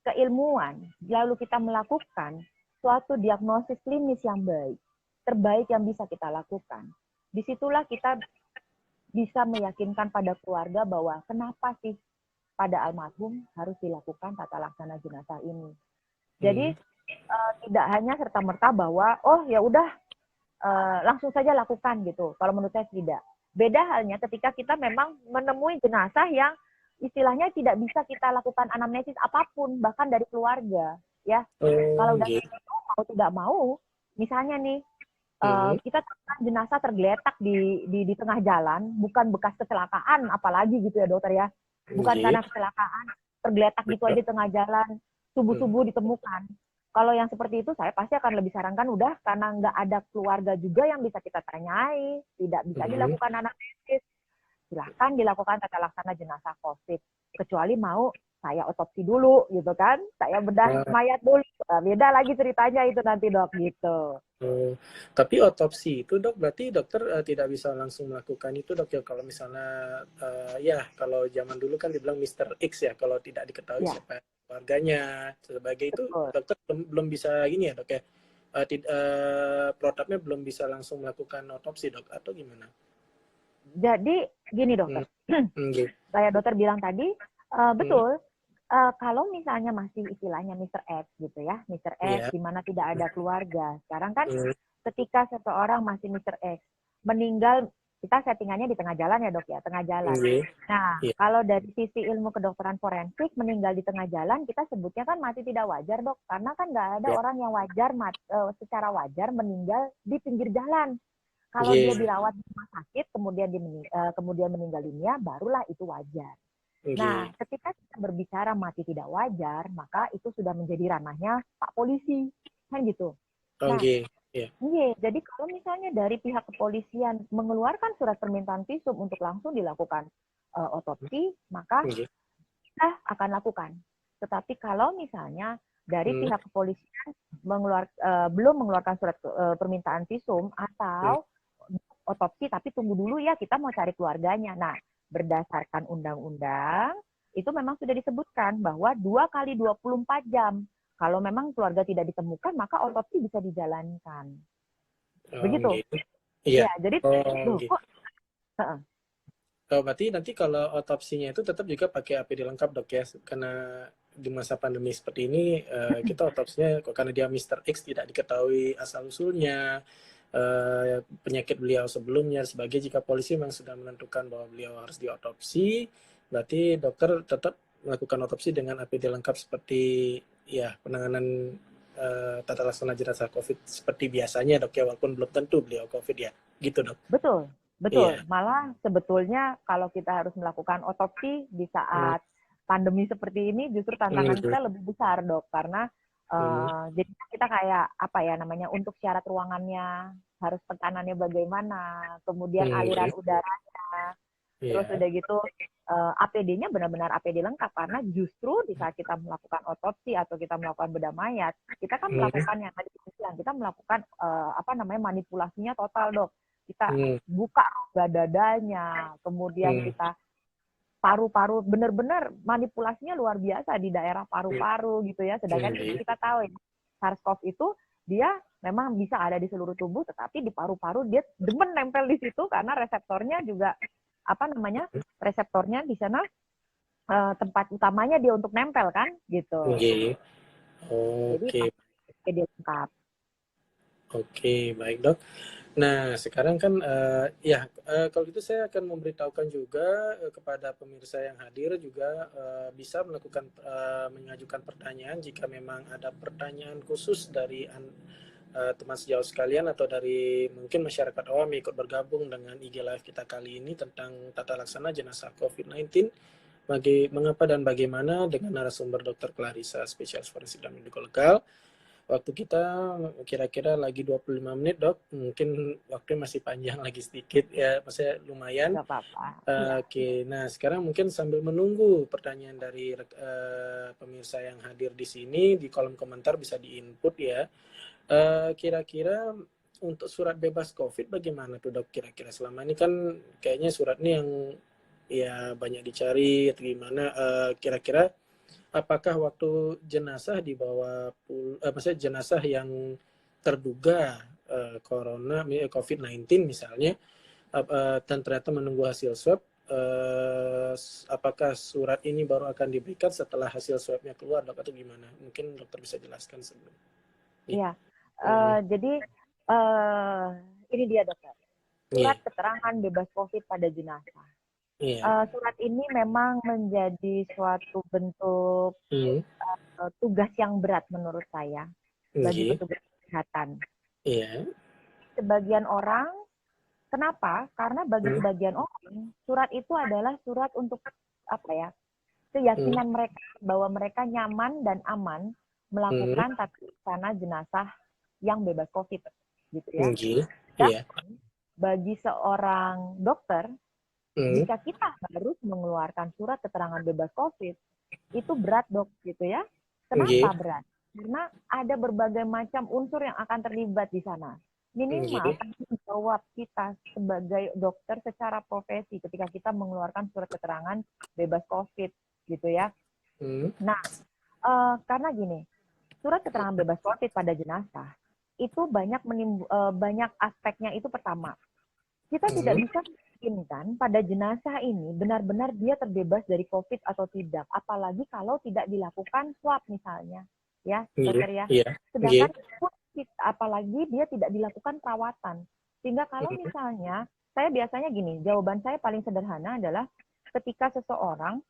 keilmuan, lalu kita melakukan suatu diagnosis klinis yang baik, terbaik yang bisa kita lakukan. Disitulah kita bisa meyakinkan pada keluarga bahwa kenapa sih pada almarhum harus dilakukan tata laksana jenazah ini. Jadi tidak hanya serta-merta bahwa oh ya udah langsung saja lakukan gitu. Kalau menurut saya tidak. Beda halnya ketika kita memang menemui jenazah yang istilahnya tidak bisa kita lakukan anamnesis apapun, bahkan dari keluarga, ya. Kalau dari itu mau tidak mau, misalnya nih kita temukan jenazah tergeletak di tengah jalan, bukan bekas kecelakaan, apalagi gitu ya dokter ya, bukan karena kecelakaan, tergeletak gitu aja di tengah jalan, subuh-subuh ditemukan. Kalau yang seperti itu, saya pasti akan lebih sarankan udah, karena nggak ada keluarga juga yang bisa kita tanyai, tidak bisa dilakukan anamnesis, silahkan dilakukan tata laksana jenazah COVID. Kecuali mau saya otopsi dulu, gitu kan, saya bedah mayat dulu, beda lagi ceritanya itu nanti dok, gitu. Tapi otopsi itu dok, berarti dokter tidak bisa langsung melakukan itu dok ya, kalau misalnya ya kalau zaman dulu kan dibilang Mr. X ya, kalau tidak diketahui siapa keluarganya sebagai itu, dokter belum bisa gini ya dok ya, protapnya belum bisa langsung melakukan otopsi dok, atau gimana? Jadi gini dokter, kayak dokter bilang tadi, betul. Kalau misalnya masih istilahnya Mr. X gitu ya, Mr. X di mana tidak ada keluarga. Sekarang kan ketika seseorang masih Mr. X meninggal, kita settingannya di tengah jalan ya dok ya, tengah jalan. Nah, kalau dari sisi ilmu kedokteran forensik, meninggal di tengah jalan kita sebutnya kan mati tidak wajar dok, karena kan nggak ada orang yang wajar secara wajar meninggal di pinggir jalan. Kalau dia dirawat di rumah sakit, kemudian meninggal dunia, barulah itu wajar. Nah, ketika kita berbicara mati tidak wajar, maka itu sudah menjadi ranahnya Pak Polisi, kan gitu. Nah, jadi kalau misalnya dari pihak kepolisian mengeluarkan surat permintaan visum untuk langsung dilakukan otopsi, maka kita akan lakukan. Tetapi kalau misalnya dari pihak kepolisian belum mengeluarkan surat permintaan visum atau otopsi, tapi tunggu dulu ya, kita mau cari keluarganya. Nah, berdasarkan undang-undang, itu memang sudah disebutkan bahwa 2 kali 24 jam. Kalau memang keluarga tidak ditemukan, maka otopsi bisa dijalankan. Begitu? Iya. Jadi berarti nanti kalau otopsinya itu tetap juga pakai APD lengkap dok ya, karena di masa pandemi seperti ini kita otopsinya karena dia Mr. X tidak diketahui asal-usulnya, penyakit beliau sebelumnya, sebagai jika polisi memang sudah menentukan bahwa beliau harus diotopsi, berarti dokter tetap melakukan otopsi dengan APD lengkap seperti ya penanganan tata laksana jenazah COVID seperti biasanya dok ya, walaupun belum tentu beliau COVID ya, gitu dok. Betul. Malah sebetulnya kalau kita harus melakukan otopsi di saat pandemi seperti ini, justru tantangan kita lebih besar dok, karena jadi kita kayak apa ya namanya, untuk syarat ruangannya harus tekanannya bagaimana, kemudian aliran udaranya, terus udah gitu APD-nya benar-benar APD lengkap, karena justru di saat kita melakukan otopsi atau kita melakukan bedah mayat, kita kan melakukan yang tadi kita melakukan manipulasinya total dok. Kita buka rongga dadanya, kemudian kita paru-paru, benar-benar manipulasinya luar biasa di daerah paru-paru gitu ya. Sedangkan kita tahu ya, SARS-CoV itu dia memang bisa ada di seluruh tubuh, tetapi di paru-paru dia demen nempel di situ karena reseptornya juga reseptornya di sana tempat utamanya dia untuk nempel kan, gitu. Nggih. Jadi Oke. pakai dia lengkap. Oke, baik dok. Nah, sekarang kan kalau gitu saya akan memberitahukan juga kepada pemirsa yang hadir juga bisa melakukan mengajukan pertanyaan jika memang ada pertanyaan khusus dari teman sejauh sekalian atau dari mungkin masyarakat awam yang ikut bergabung dengan IG Live kita kali ini tentang tata laksana jenazah COVID-19. Mengapa dan bagaimana dengan narasumber Dr. Clarissa, spesialis forensik dan medical legal. Waktu kita kira-kira lagi 25 menit, Dok. Mungkin waktu masih panjang lagi sedikit ya, maksudnya lumayan. Nggak apa-apa. Oke, nah sekarang mungkin sambil menunggu pertanyaan dari pemirsa yang hadir di sini, di kolom komentar bisa diinput ya. Kira-kira untuk surat bebas COVID bagaimana tuh, Dok? Kira-kira selama ini kan kayaknya surat ini yang ya banyak dicari atau gimana, kira-kira apakah waktu jenazah dibawa maksudnya jenazah yang terduga corona COVID-19 misalnya dan ternyata menunggu hasil swab, apakah surat ini baru akan diberikan setelah hasil swabnya keluar, dok, atau gimana? Mungkin dokter bisa jelaskan sebelum. Iya. Jadi ini dia dokter. Surat keterangan bebas COVID pada jenazah. Surat ini memang menjadi suatu bentuk tugas yang berat menurut saya bagi petugas kesehatan. Sebagian orang, kenapa? Karena bagi sebagian orang surat itu adalah surat untuk apa ya? Keyakinan mereka bahwa mereka nyaman dan aman melakukan tata laksana jenazah yang bebas COVID, gitu ya. Dan bagi seorang dokter, jika kita harus mengeluarkan surat keterangan bebas COVID, itu berat, dok, gitu ya. Kenapa berat? Karena ada berbagai macam unsur yang akan terlibat di sana. Minimal tanggung jawab kita sebagai dokter secara profesi ketika kita mengeluarkan surat keterangan bebas COVID, gitu ya. Nah, karena gini, surat keterangan bebas COVID pada jenazah itu banyak aspeknya. Itu pertama, kita tidak bisa meyakinkan pada jenazah ini benar-benar dia terbebas dari COVID atau tidak, apalagi kalau tidak dilakukan swab misalnya, ya dokter ya. Sedangkan apalagi dia tidak dilakukan perawatan, sehingga kalau misalnya saya biasanya gini, jawaban saya paling sederhana adalah ketika seseorang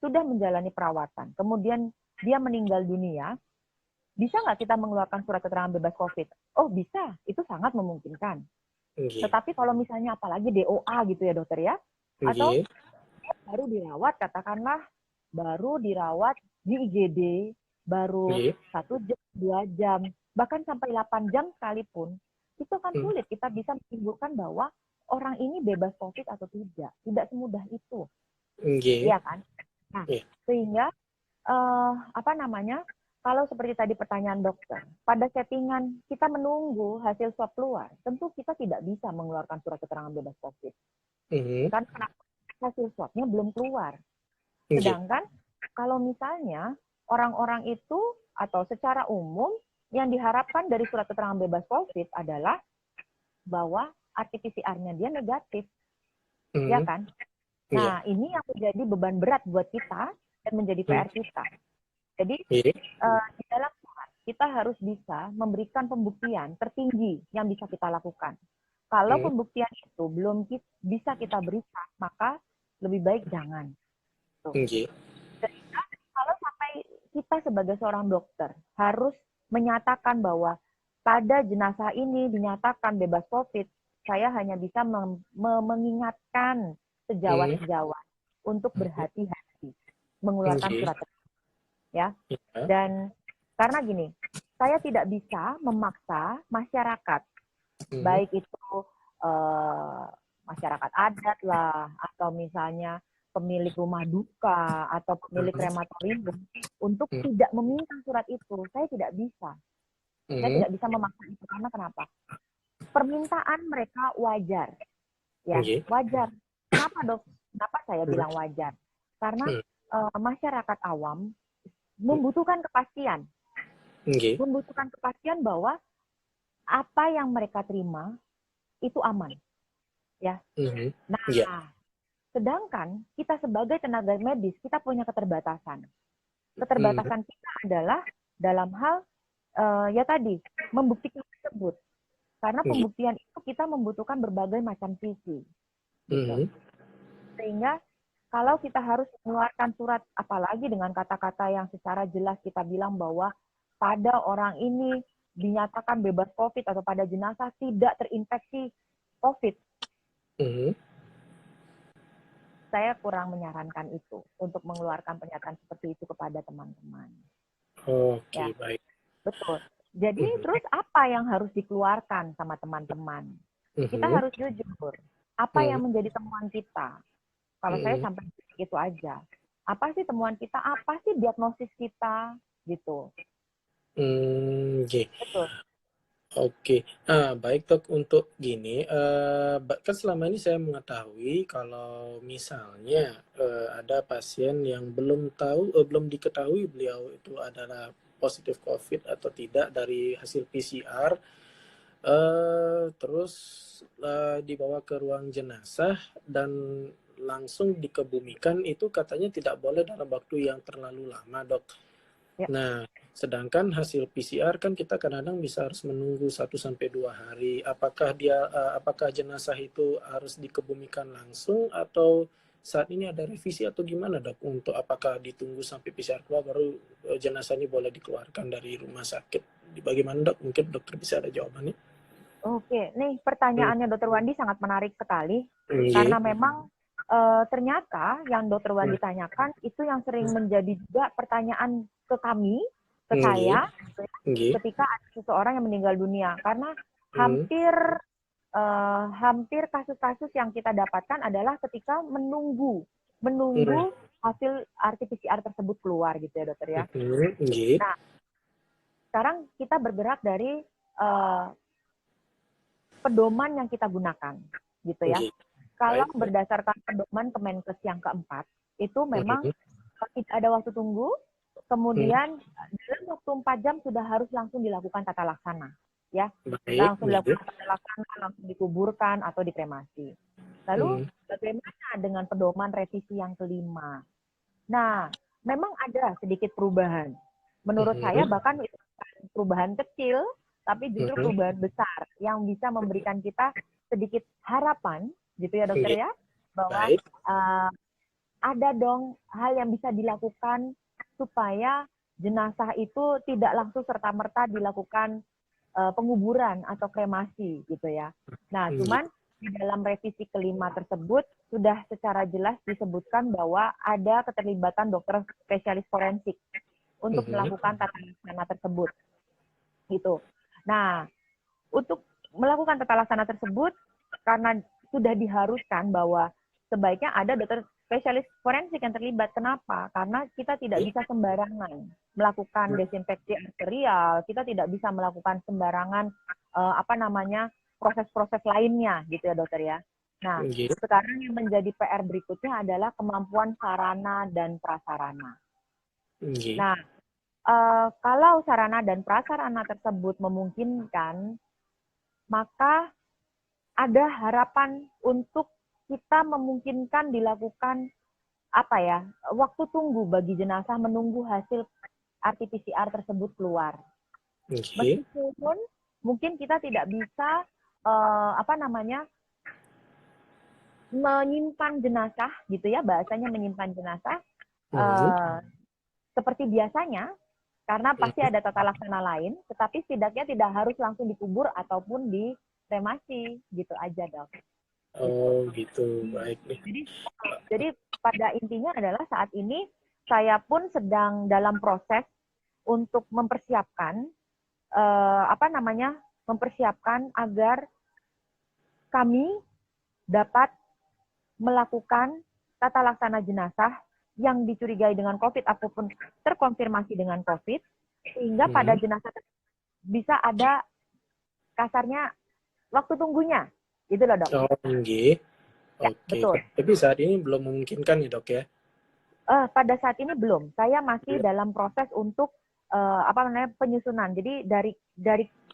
sudah menjalani perawatan, kemudian dia meninggal dunia, bisa nggak kita mengeluarkan surat keterangan bebas COVID? Oh bisa, itu sangat memungkinkan. Tetapi kalau misalnya apalagi DOA gitu ya dokter ya, atau baru dirawat, katakanlah baru dirawat di IGD, baru 1 jam, 2 jam, bahkan sampai 8 jam sekalipun, itu akan sulit kita bisa menyimpulkan bahwa orang ini bebas COVID atau tidak. Tidak semudah itu. Iya kan? Nah, sehingga kalau seperti tadi pertanyaan dokter, pada settingan kita menunggu hasil swab keluar, tentu kita tidak bisa mengeluarkan surat keterangan bebas COVID. Karena hasil swabnya belum keluar. Sedangkan kalau misalnya orang-orang itu atau secara umum yang diharapkan dari surat keterangan bebas COVID adalah bahwa RT-PCR-nya dia negatif. Ya kan? Nah, ini yang menjadi beban berat buat kita dan menjadi PR kita. Jadi di dalam surat kita harus bisa memberikan pembuktian tertinggi yang bisa kita lakukan. Kalau pembuktian itu belum bisa kita berikan, maka lebih baik jangan. Sehingga kalau sampai kita sebagai seorang dokter harus menyatakan bahwa pada jenazah ini dinyatakan bebas COVID, saya hanya bisa mengingatkan sejawat-sejawat untuk berhati-hati mengeluarkan surat ya. Dan karena gini, saya tidak bisa memaksa masyarakat, baik itu masyarakat adat lah, atau misalnya pemilik rumah duka atau pemilik krematorium untuk tidak meminta surat itu. Saya tidak bisa. Saya tidak bisa memaksa itu karena kenapa? Permintaan mereka wajar, ya wajar. Kenapa dok? Kenapa saya bilang wajar? Karena masyarakat awam membutuhkan kepastian, membutuhkan kepastian bahwa apa yang mereka terima itu aman, ya. Nah, Sedangkan kita sebagai tenaga medis, kita punya keterbatasan. Hmm. Keterbatasan kita adalah dalam hal ya tadi, membuktikan tersebut. Karena Nggih. pembuktian itu kita membutuhkan berbagai macam sisi. Gitu. Hmm. Sehingga kalau kita harus mengeluarkan surat, apalagi dengan kata-kata yang secara jelas kita bilang bahwa pada orang ini dinyatakan bebas COVID atau pada jenazah tidak terinfeksi COVID, Hmm. saya kurang menyarankan itu untuk mengeluarkan pernyataan seperti itu kepada teman-teman. Ya, Oke, baik. betul. Jadi Hmm. terus apa yang harus dikeluarkan sama teman-teman? Kita Hmm. harus jujur. Apa Hmm. yang menjadi temuan kita? Kalau saya Hmm. sampai itu aja. Apa sih temuan kita? Apa sih diagnosis kita? Gitu. Nggih. Betul. Oke, baik Dok, untuk gini, kan selama ini saya mengetahui kalau misalnya ada pasien yang belum diketahui beliau itu adalah positif COVID atau tidak dari hasil PCR, terus dibawa ke ruang jenazah dan langsung dikebumikan, itu katanya tidak boleh dalam waktu yang terlalu lama, Dok. Ya. Nah, sedangkan hasil PCR kan kita kadang-kadang bisa harus menunggu 1 sampai 2 hari. Apakah jenazah itu harus dikebumikan langsung atau saat ini ada revisi atau gimana, Dok? Untuk apakah ditunggu sampai PCR keluar baru jenazah ini boleh dikeluarkan dari rumah sakit? Bagaimana, Dok? Mungkin dokter bisa ada jawabannya. Oke, nih Hmm. pertanyaannya Dokter Wandi sangat menarik sekali Nggih. karena memang ternyata yang Dokter Hmm. Wandi tanyakan itu yang sering menjadi juga pertanyaan ke kami, ke Nggih. saya, Nggih. ketika ada seseorang yang meninggal dunia. Karena Hmm. hampir kasus-kasus yang kita dapatkan adalah ketika menunggu Hmm. hasil RT-PCR tersebut keluar gitu ya dokter ya. Hmm. Nggih. Nah, sekarang kita bergerak dari pedoman yang kita gunakan gitu ya. Nggih. Kalau Baik. berdasarkan pedoman Kemenkes yang keempat, itu memang Hmm. tidak ada waktu tunggu, Hmm. kemudian dalam waktu 4 jam sudah harus langsung dilakukan tata laksana. Ya, Baik. langsung Nggih. dilakukan tata laksana, langsung dikuburkan atau dikremasi. Lalu Hmm. bagaimana dengan pedoman revisi yang kelima? Nah, memang ada sedikit perubahan. Menurut saya Hmm. bahkan itu bukan perubahan kecil, tapi justru Hmm. perubahan besar yang bisa memberikan kita sedikit harapan, gitu ya dokter Nggih. ya, bahwa Baik. ada dong hal yang bisa dilakukan supaya jenazah itu tidak langsung serta-merta dilakukan penguburan atau kremasi gitu ya. Nah, Nggih. cuman di dalam revisi kelima tersebut sudah secara jelas disebutkan bahwa ada keterlibatan dokter spesialis forensik untuk Mhm. melakukan tata laksana tersebut gitu. Nah, untuk melakukan tata laksana tersebut karena sudah diharuskan bahwa sebaiknya ada dokter spesialis forensik yang terlibat. Kenapa? Karena kita tidak Nggih. bisa sembarangan melakukan desinfeksi arterial, kita tidak bisa melakukan sembarangan proses-proses lainnya gitu ya dokter ya. Nah, Nggih. sekarang yang menjadi PR berikutnya adalah kemampuan sarana dan prasarana. Nggih. Nah, kalau sarana dan prasarana tersebut memungkinkan, maka ada harapan untuk kita memungkinkan dilakukan waktu tunggu bagi jenazah menunggu hasil RT-PCR tersebut keluar. Nggih. Meskipun mungkin kita tidak bisa eh, apa namanya menyimpan jenazah gitu ya, bahasanya menyimpan jenazah Mhm. eh, seperti biasanya karena pasti Mhm. ada tata laksana lain, tetapi setidaknya tidak harus langsung dikubur ataupun dikremasi gitu aja dok. Gitu. Oh, gitu. Baik nih. Jadi, jadi pada intinya adalah saat ini saya pun sedang dalam proses untuk mempersiapkan mempersiapkan agar kami dapat melakukan tata laksana jenazah yang dicurigai dengan COVID ataupun terkonfirmasi dengan COVID, sehingga pada Mhm. jenazah bisa ada kasarnya waktu tunggunya, gitu loh dok. Oh, nggih. Ya, Oke. betul. Tapi saat ini belum memungkinkan ya, Dok ya? Pada saat ini belum. Saya masih Belum. dalam proses untuk penyusunan. Jadi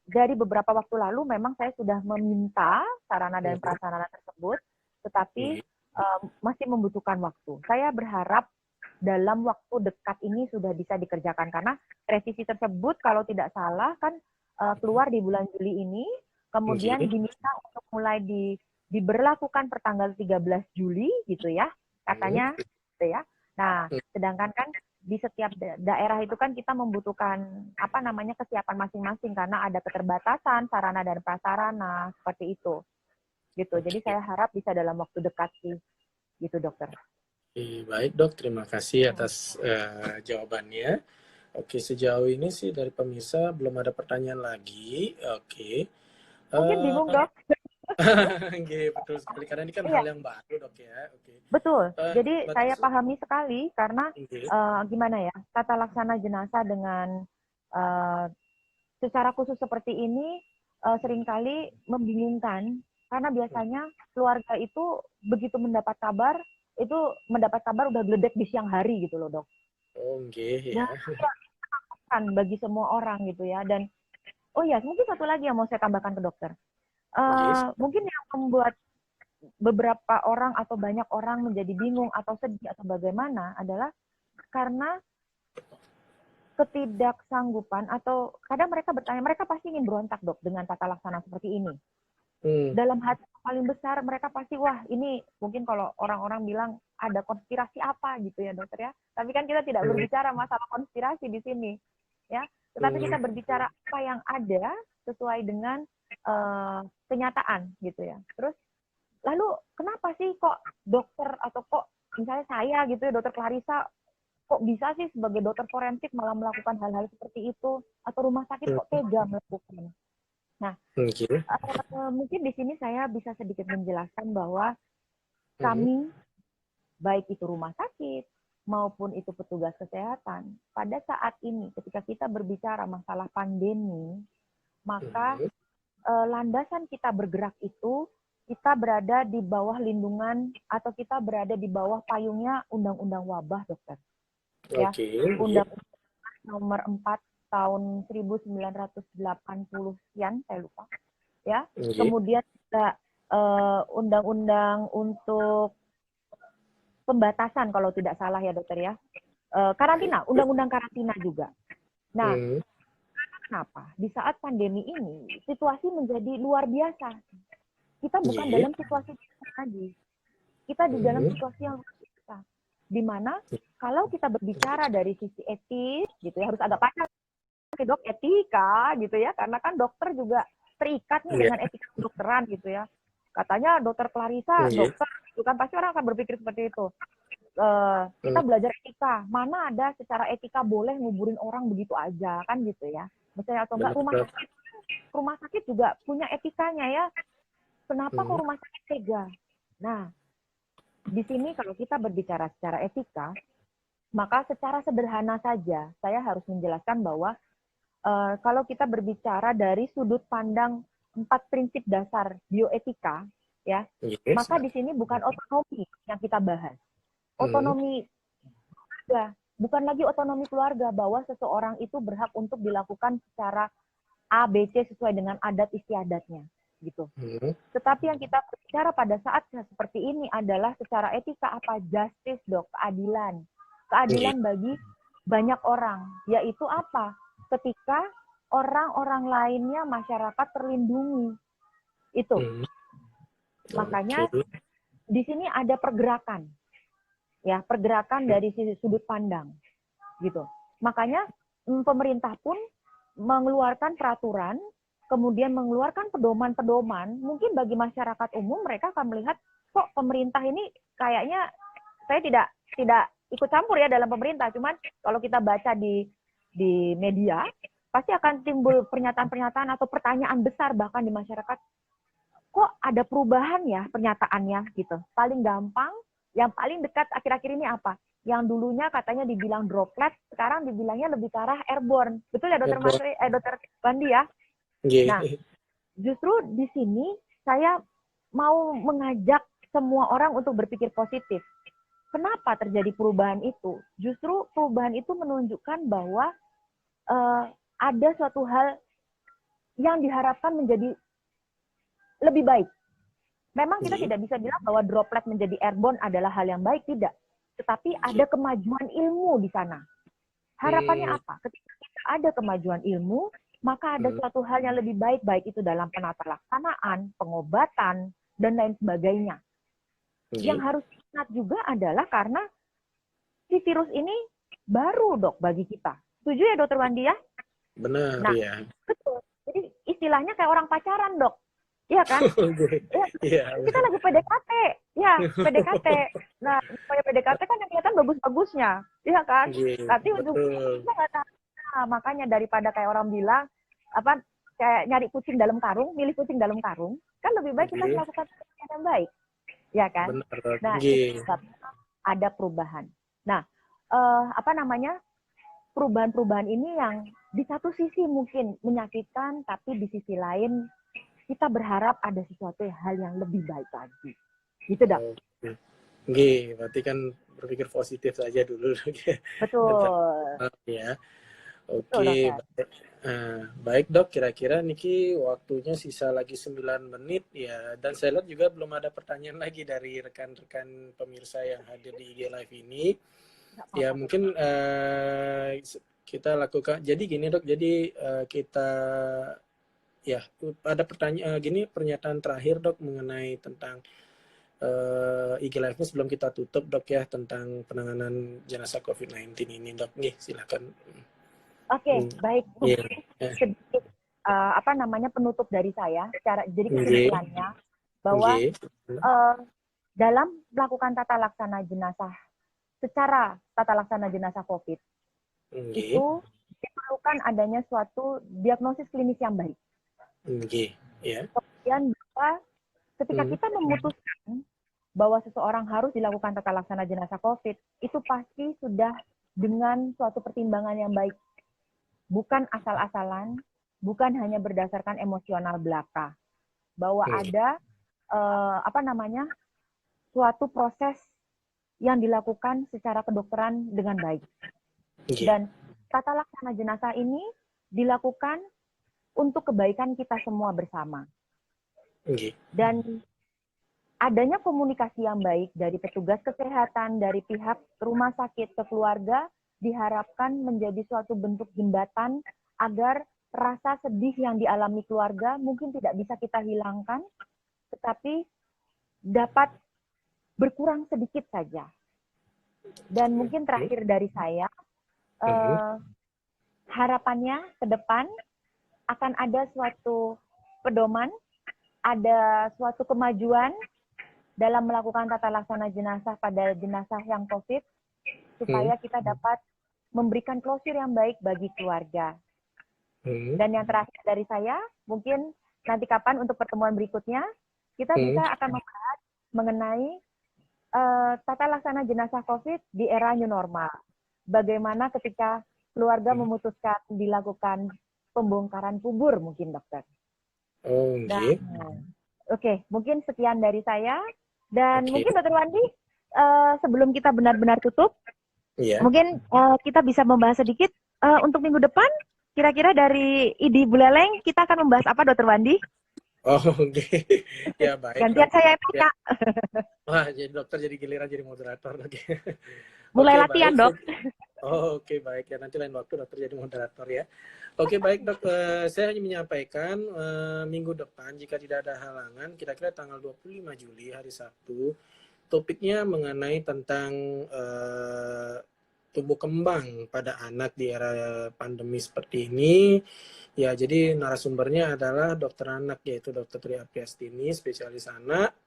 dari beberapa waktu lalu memang saya sudah meminta sarana dan Mhm. prasarana tersebut, tetapi Nggih. masih membutuhkan waktu. Saya berharap dalam waktu dekat ini sudah bisa dikerjakan karena revisi tersebut kalau tidak salah kan keluar di bulan Juli ini, kemudian Oke. diminta untuk mulai diberlakukan per tanggal 13 Juli gitu ya, Hmm. katanya gitu ya. Nah, sedangkan kan di setiap daerah itu kan kita membutuhkan apa namanya kesiapan masing-masing karena ada keterbatasan sarana dan prasarana seperti itu. Gitu. Jadi Oke. saya harap bisa dalam waktu dekat sih gitu, dokter. Baik dok, terima kasih atas jawabannya. Oke, sejauh ini sih dari pemirsa belum ada pertanyaan lagi. Oke. Mungkin bingung, Eh, dok. Oke, betul sekali. Karena ini kan hal Iya, yang baru dok ya. Oke. betul. Jadi saya Bagus. pahami sekali karena Oke. gimana ya, tata laksana jenazah dengan uh, secara khusus seperti ini seringkali membingungkan karena biasanya keluarga itu begitu mendapat kabar udah geledek di siang hari gitu loh, dok. Oke Dan ya. kan bagi semua orang gitu ya. Dan oh ya, mungkin satu lagi yang mau saya tambahkan ke dokter. Oke. Mungkin yang membuat beberapa orang atau banyak orang menjadi bingung atau sedih atau bagaimana adalah karena ketidaksanggupan atau kadang mereka bertanya, mereka pasti ingin berontak dok dengan tata laksana seperti ini. Hmm. Dalam hati paling besar mereka pasti, wah ini mungkin kalau orang-orang bilang ada konspirasi apa gitu ya dokter ya. Tapi kan kita tidak Hmm. berbicara masalah konspirasi di sini ya. Tetapi kita berbicara apa yang ada sesuai dengan kenyataan gitu ya. Terus lalu kenapa sih kok dokter atau kok misalnya saya gitu ya, dokter Clarissa, kok bisa sih sebagai dokter forensik malah melakukan hal-hal seperti itu atau rumah sakit kok tega melakukan. Nah, Oke. mungkin di sini saya bisa sedikit menjelaskan bahwa Hmm. kami baik itu rumah sakit maupun itu petugas kesehatan pada saat ini ketika kita berbicara masalah pandemi, maka Hmm. landasan kita bergerak itu kita berada di bawah lindungan atau kita berada di bawah payungnya Undang-Undang Wabah, dokter. Ya, Oke. Undang-Undang nomor 4 tahun 1980 sekian, saya lupa. Ya, Oke. kemudian juga undang-undang untuk pembatasan kalau tidak salah ya dokter ya. Karantina, undang-undang karantina juga. Nah, Hmm. kenapa? Di saat pandemi ini situasi menjadi luar biasa. Kita bukan Oke. dalam situasi biasa lagi. Kita di dalam Hmm. situasi yang luar biasa. Di mana kalau kita berbicara dari sisi etis gitu ya harus agak panjang dok etika gitu ya karena kan dokter juga terikat nih Iya. dengan etika kedokteran gitu ya. Katanya dokter Clarissa Oke. dokter itu kan pasti orang akan berpikir seperti itu. Kita Hmm. belajar etika, mana ada secara etika boleh nguburin orang begitu aja kan gitu ya. Misalnya atau enggak Benar dok. rumah sakit juga punya etikanya ya. Kenapa kok Hmm. rumah sakit tega? Nah, di sini kalau kita berbicara secara etika, maka secara sederhana saja saya harus menjelaskan bahwa kalau kita berbicara dari sudut pandang 4 prinsip dasar bioetika, ya, Yes. maka di sini bukan otonomi yang kita bahas. Hmm. Otonomi keluarga, bukan lagi otonomi keluarga bahwa seseorang itu berhak untuk dilakukan secara A, B, C sesuai dengan adat istiadatnya, gitu. Hmm. Tetapi yang kita bicara pada saat seperti ini adalah secara etika apa? Justice, dok, keadilan. Oke. Keadilan bagi banyak orang, yaitu apa? Ketika orang-orang lainnya masyarakat terlindungi. Itu. Hmm. Makanya Oke. di sini ada pergerakan. Ya, pergerakan dari sisi sudut pandang. Gitu. Makanya pemerintah pun mengeluarkan peraturan, kemudian mengeluarkan pedoman-pedoman, mungkin bagi masyarakat umum mereka akan melihat kok pemerintah ini kayaknya saya tidak ikut campur ya dalam pemerintah, cuman kalau kita baca di media pasti akan timbul pernyataan-pernyataan atau pertanyaan besar bahkan di masyarakat, kok ada perubahan ya pernyataannya gitu. Paling gampang, yang paling dekat akhir-akhir ini apa? Yang dulunya katanya dibilang droplet, sekarang dibilangnya lebih ke arah airborne. Betul ya dokter Airborne. Masri, dokter Bandi ya? Nah, Oke. justru di sini saya mau mengajak semua orang untuk berpikir positif. Kenapa terjadi perubahan itu? Justru perubahan itu menunjukkan bahwa ada suatu hal yang diharapkan menjadi lebih baik. Memang kita Nggih. tidak bisa bilang bahwa droplet menjadi airborne adalah hal yang baik, tidak. Tetapi ada Nggih. kemajuan ilmu di sana. Harapannya Hmm, apa? Ketika kita ada kemajuan ilmu, maka ada hmm, suatu hal yang lebih baik, baik itu dalam penata laksanaan, pengobatan, dan lain sebagainya. Yang nggih. harus diingat juga adalah karena si virus ini baru, Dok, bagi kita. Setuju ya, Dokter Wandi ya? Benar Nah, ya. betul. Jadi istilahnya kayak orang pacaran, Dok. Iya kan? Oke. Ya, Iya. kita lagi PDKT. Ya, PDKT. Nah, supaya PDKT kan yang kelihatan bagus-bagusnya. Iya kan? Nggih, Nanti ujung-ujungnya betul. kita nggak tahu. Nah, makanya daripada kayak orang bilang, apa, kayak nyari kucing dalam karung, milih kucing dalam karung, kan lebih baik kita Nggih, melakukan yang baik. Ya kan? benar. Nah, itu Nggih. sebabnya ada perubahan. Nah, apa namanya, perubahan-perubahan ini yang di satu sisi mungkin menyakitkan, tapi di sisi lain kita berharap ada sesuatu hal yang lebih baik lagi. Gitu, Dok. Oke. Nggih, berarti kan berpikir positif saja dulu. Bentar. Betul. Ya. Betul, Oke, Dokter. baik. Baik dok, kira-kira niki waktunya sisa lagi 9 menit ya. Dan saya lihat juga belum ada pertanyaan lagi dari rekan-rekan pemirsa yang hadir di IG Live ini. Nggak Ya apa-apa, Dok. mungkin kita lakukan. Jadi gini dok, jadi kita ya ada pertanyaan gini pernyataan terakhir dok mengenai tentang IG Live-nya sebelum kita tutup dok ya tentang penanganan jenazah COVID-19 ini dok. Nih silakan. Oke, baik. Iya. Mungkin sedikit apa namanya penutup dari saya. Jadi Nggih, kesimpulannya bahwa nggih, uh, dalam melakukan tata laksana jenazah secara tata laksana jenazah COVID nggih, itu diperlukan adanya suatu diagnosis klinis yang baik. nggih, ya. Kemudian bahwa ketika Hmm, kita memutuskan bahwa seseorang harus dilakukan tata laksana jenazah COVID, itu pasti sudah dengan suatu pertimbangan yang baik. Bukan asal-asalan, bukan hanya berdasarkan emosional belaka. Bahwa nggih, ada apa namanya suatu proses yang dilakukan secara kedokteran dengan baik. nggih, Dan tata laksana jenazah ini dilakukan untuk kebaikan kita semua bersama. nggih, Dan adanya komunikasi yang baik dari petugas kesehatan, dari pihak rumah sakit ke keluarga, diharapkan menjadi suatu bentuk jembatan agar rasa sedih yang dialami keluarga mungkin tidak bisa kita hilangkan, tetapi dapat berkurang sedikit saja. Dan mungkin nggih, terakhir dari saya, mhm, harapannya ke depan akan ada suatu pedoman, ada suatu kemajuan dalam melakukan tata laksana jenazah pada jenazah yang COVID, mhm, supaya kita dapat memberikan closure yang baik bagi keluarga. mhm, Dan yang terakhir dari saya, mungkin nanti kapan untuk pertemuan berikutnya, kita mhm, bisa akan membahas mengenai tata laksana jenazah COVID di era new normal. Bagaimana ketika keluarga mhm. memutuskan dilakukan pembongkaran kubur mungkin, dokter. Oh, Nah, nggih, oke, mungkin sekian dari saya. Dan oke, mungkin dokter Wandi, sebelum kita benar-benar tutup, iya. mungkin kita bisa membahas sedikit untuk minggu depan. Kira-kira dari ID Buleleng kita akan membahas apa, dokter Wandi? Oh, nggih. Ya, baik, Gantian Dok. saya yang Ya. tanya. Wah, jadi dokter jadi giliran jadi moderator. Oke. Mulai Oke, latihan, baik. dok. Oh, oke, baik. Ya, nanti lain waktu dokter jadi moderator ya. Oke, baik, Dok. Saya hanya menyampaikan minggu depan jika tidak ada halangan, kira-kira tanggal 25 Juli hari Sabtu, topiknya mengenai tentang tumbuh kembang pada anak di era pandemi seperti ini. Ya, jadi narasumbernya adalah dokter anak yaitu Dokter Tri Apriastini, spesialis anak.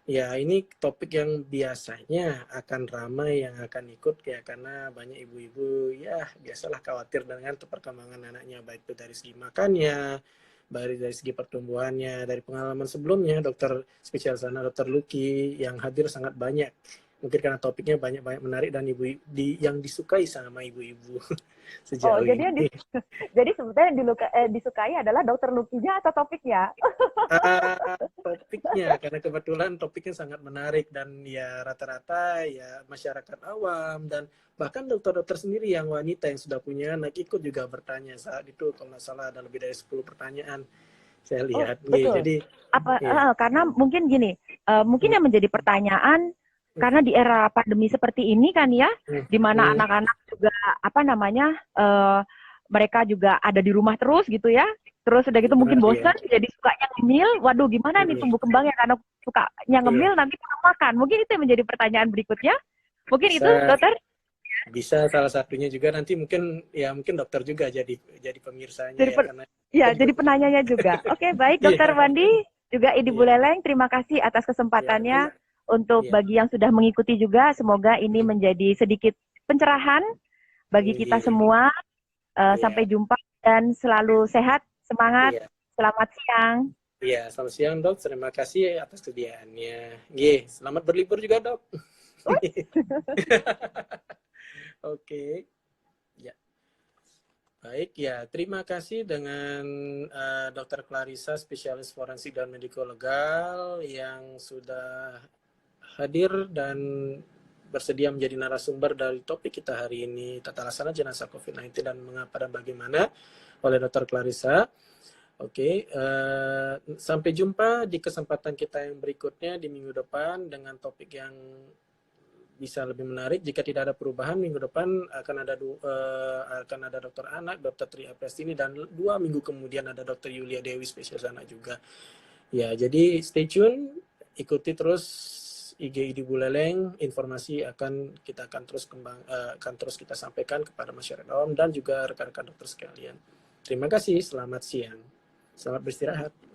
Ya, ini topik yang biasanya akan ramai yang akan ikut ya karena banyak ibu-ibu ya biasalah khawatir dengan perkembangan anaknya baik itu dari segi makannya, baik dari segi pertumbuhannya. Dari pengalaman sebelumnya dokter spesialis anak dokter Lucky yang hadir sangat banyak. Mungkin karena topiknya banyak-banyak menarik dan ibu yang disukai sama ibu-ibu Oh, sejauh jadi ini. jadi sebetulnya yang disukai adalah dokter Lukinya atau topiknya? Topiknya karena kebetulan topiknya sangat menarik dan ya rata-rata ya masyarakat awam dan bahkan dokter-dokter sendiri yang wanita yang sudah punya anak ikut juga bertanya saat itu kalau nggak salah ada lebih dari 10 pertanyaan Saya Oh, lihat. Nggih, betul. jadi Apa iya. karena mungkin gini, mungkin Hmm, yang menjadi pertanyaan karena di era pandemi seperti ini kan ya, hmm, di mana hmm. anak-anak juga apa namanya mereka juga ada di rumah terus gitu ya. Terus udah gitu mungkin Iya, bosan, jadi sukanya ngemil. Waduh, gimana nih iya, tumbuh kembangnya karena sukanya iya. ngemil nanti kurang makan. Mungkin itu yang menjadi pertanyaan berikutnya. Mungkin itu, Bisa dokter? bisa salah satunya juga nanti mungkin ya mungkin dokter juga jadi pemirsanya Jadi ya karena ya, kan jadi ikut. penanyanya juga. Oke, baik, dokter Iya, Wandi, juga Idi iya, Buleleng, terima kasih atas iya. kesempatannya untuk Iya, bagi yang sudah mengikuti juga. Semoga ini hmm, menjadi sedikit pencerahan bagi kita nggih, semua. Sampai iya, jumpa dan selalu sehat, semangat. iya. Selamat siang. Iya, selamat siang dok. Terima kasih atas kesediaannya. Nggih, selamat berlibur juga dok. Oke, ya. Baik, ya. Terima kasih dengan Dr. Clarissa, spesialis forensik dan mediko legal yang sudah hadir dan bersedia menjadi narasumber dari topik kita hari ini, tata laksana jenazah COVID-19 dan mengapa dan bagaimana oleh Dr. Clarissa. Oke, sampai jumpa di kesempatan kita yang berikutnya di minggu depan dengan topik yang bisa lebih menarik. Jika tidak ada perubahan, minggu depan akan ada dokter anak, dokter Tri Aprestini, dan 2 minggu kemudian ada dokter Yulia Dewi, spesialis anak juga. Ya, jadi stay tune, ikuti terus IG Idi Buleleng, informasi akan terus akan terus kita sampaikan kepada masyarakat awam dan juga rekan-rekan dokter sekalian. Terima kasih, selamat siang. Selamat beristirahat.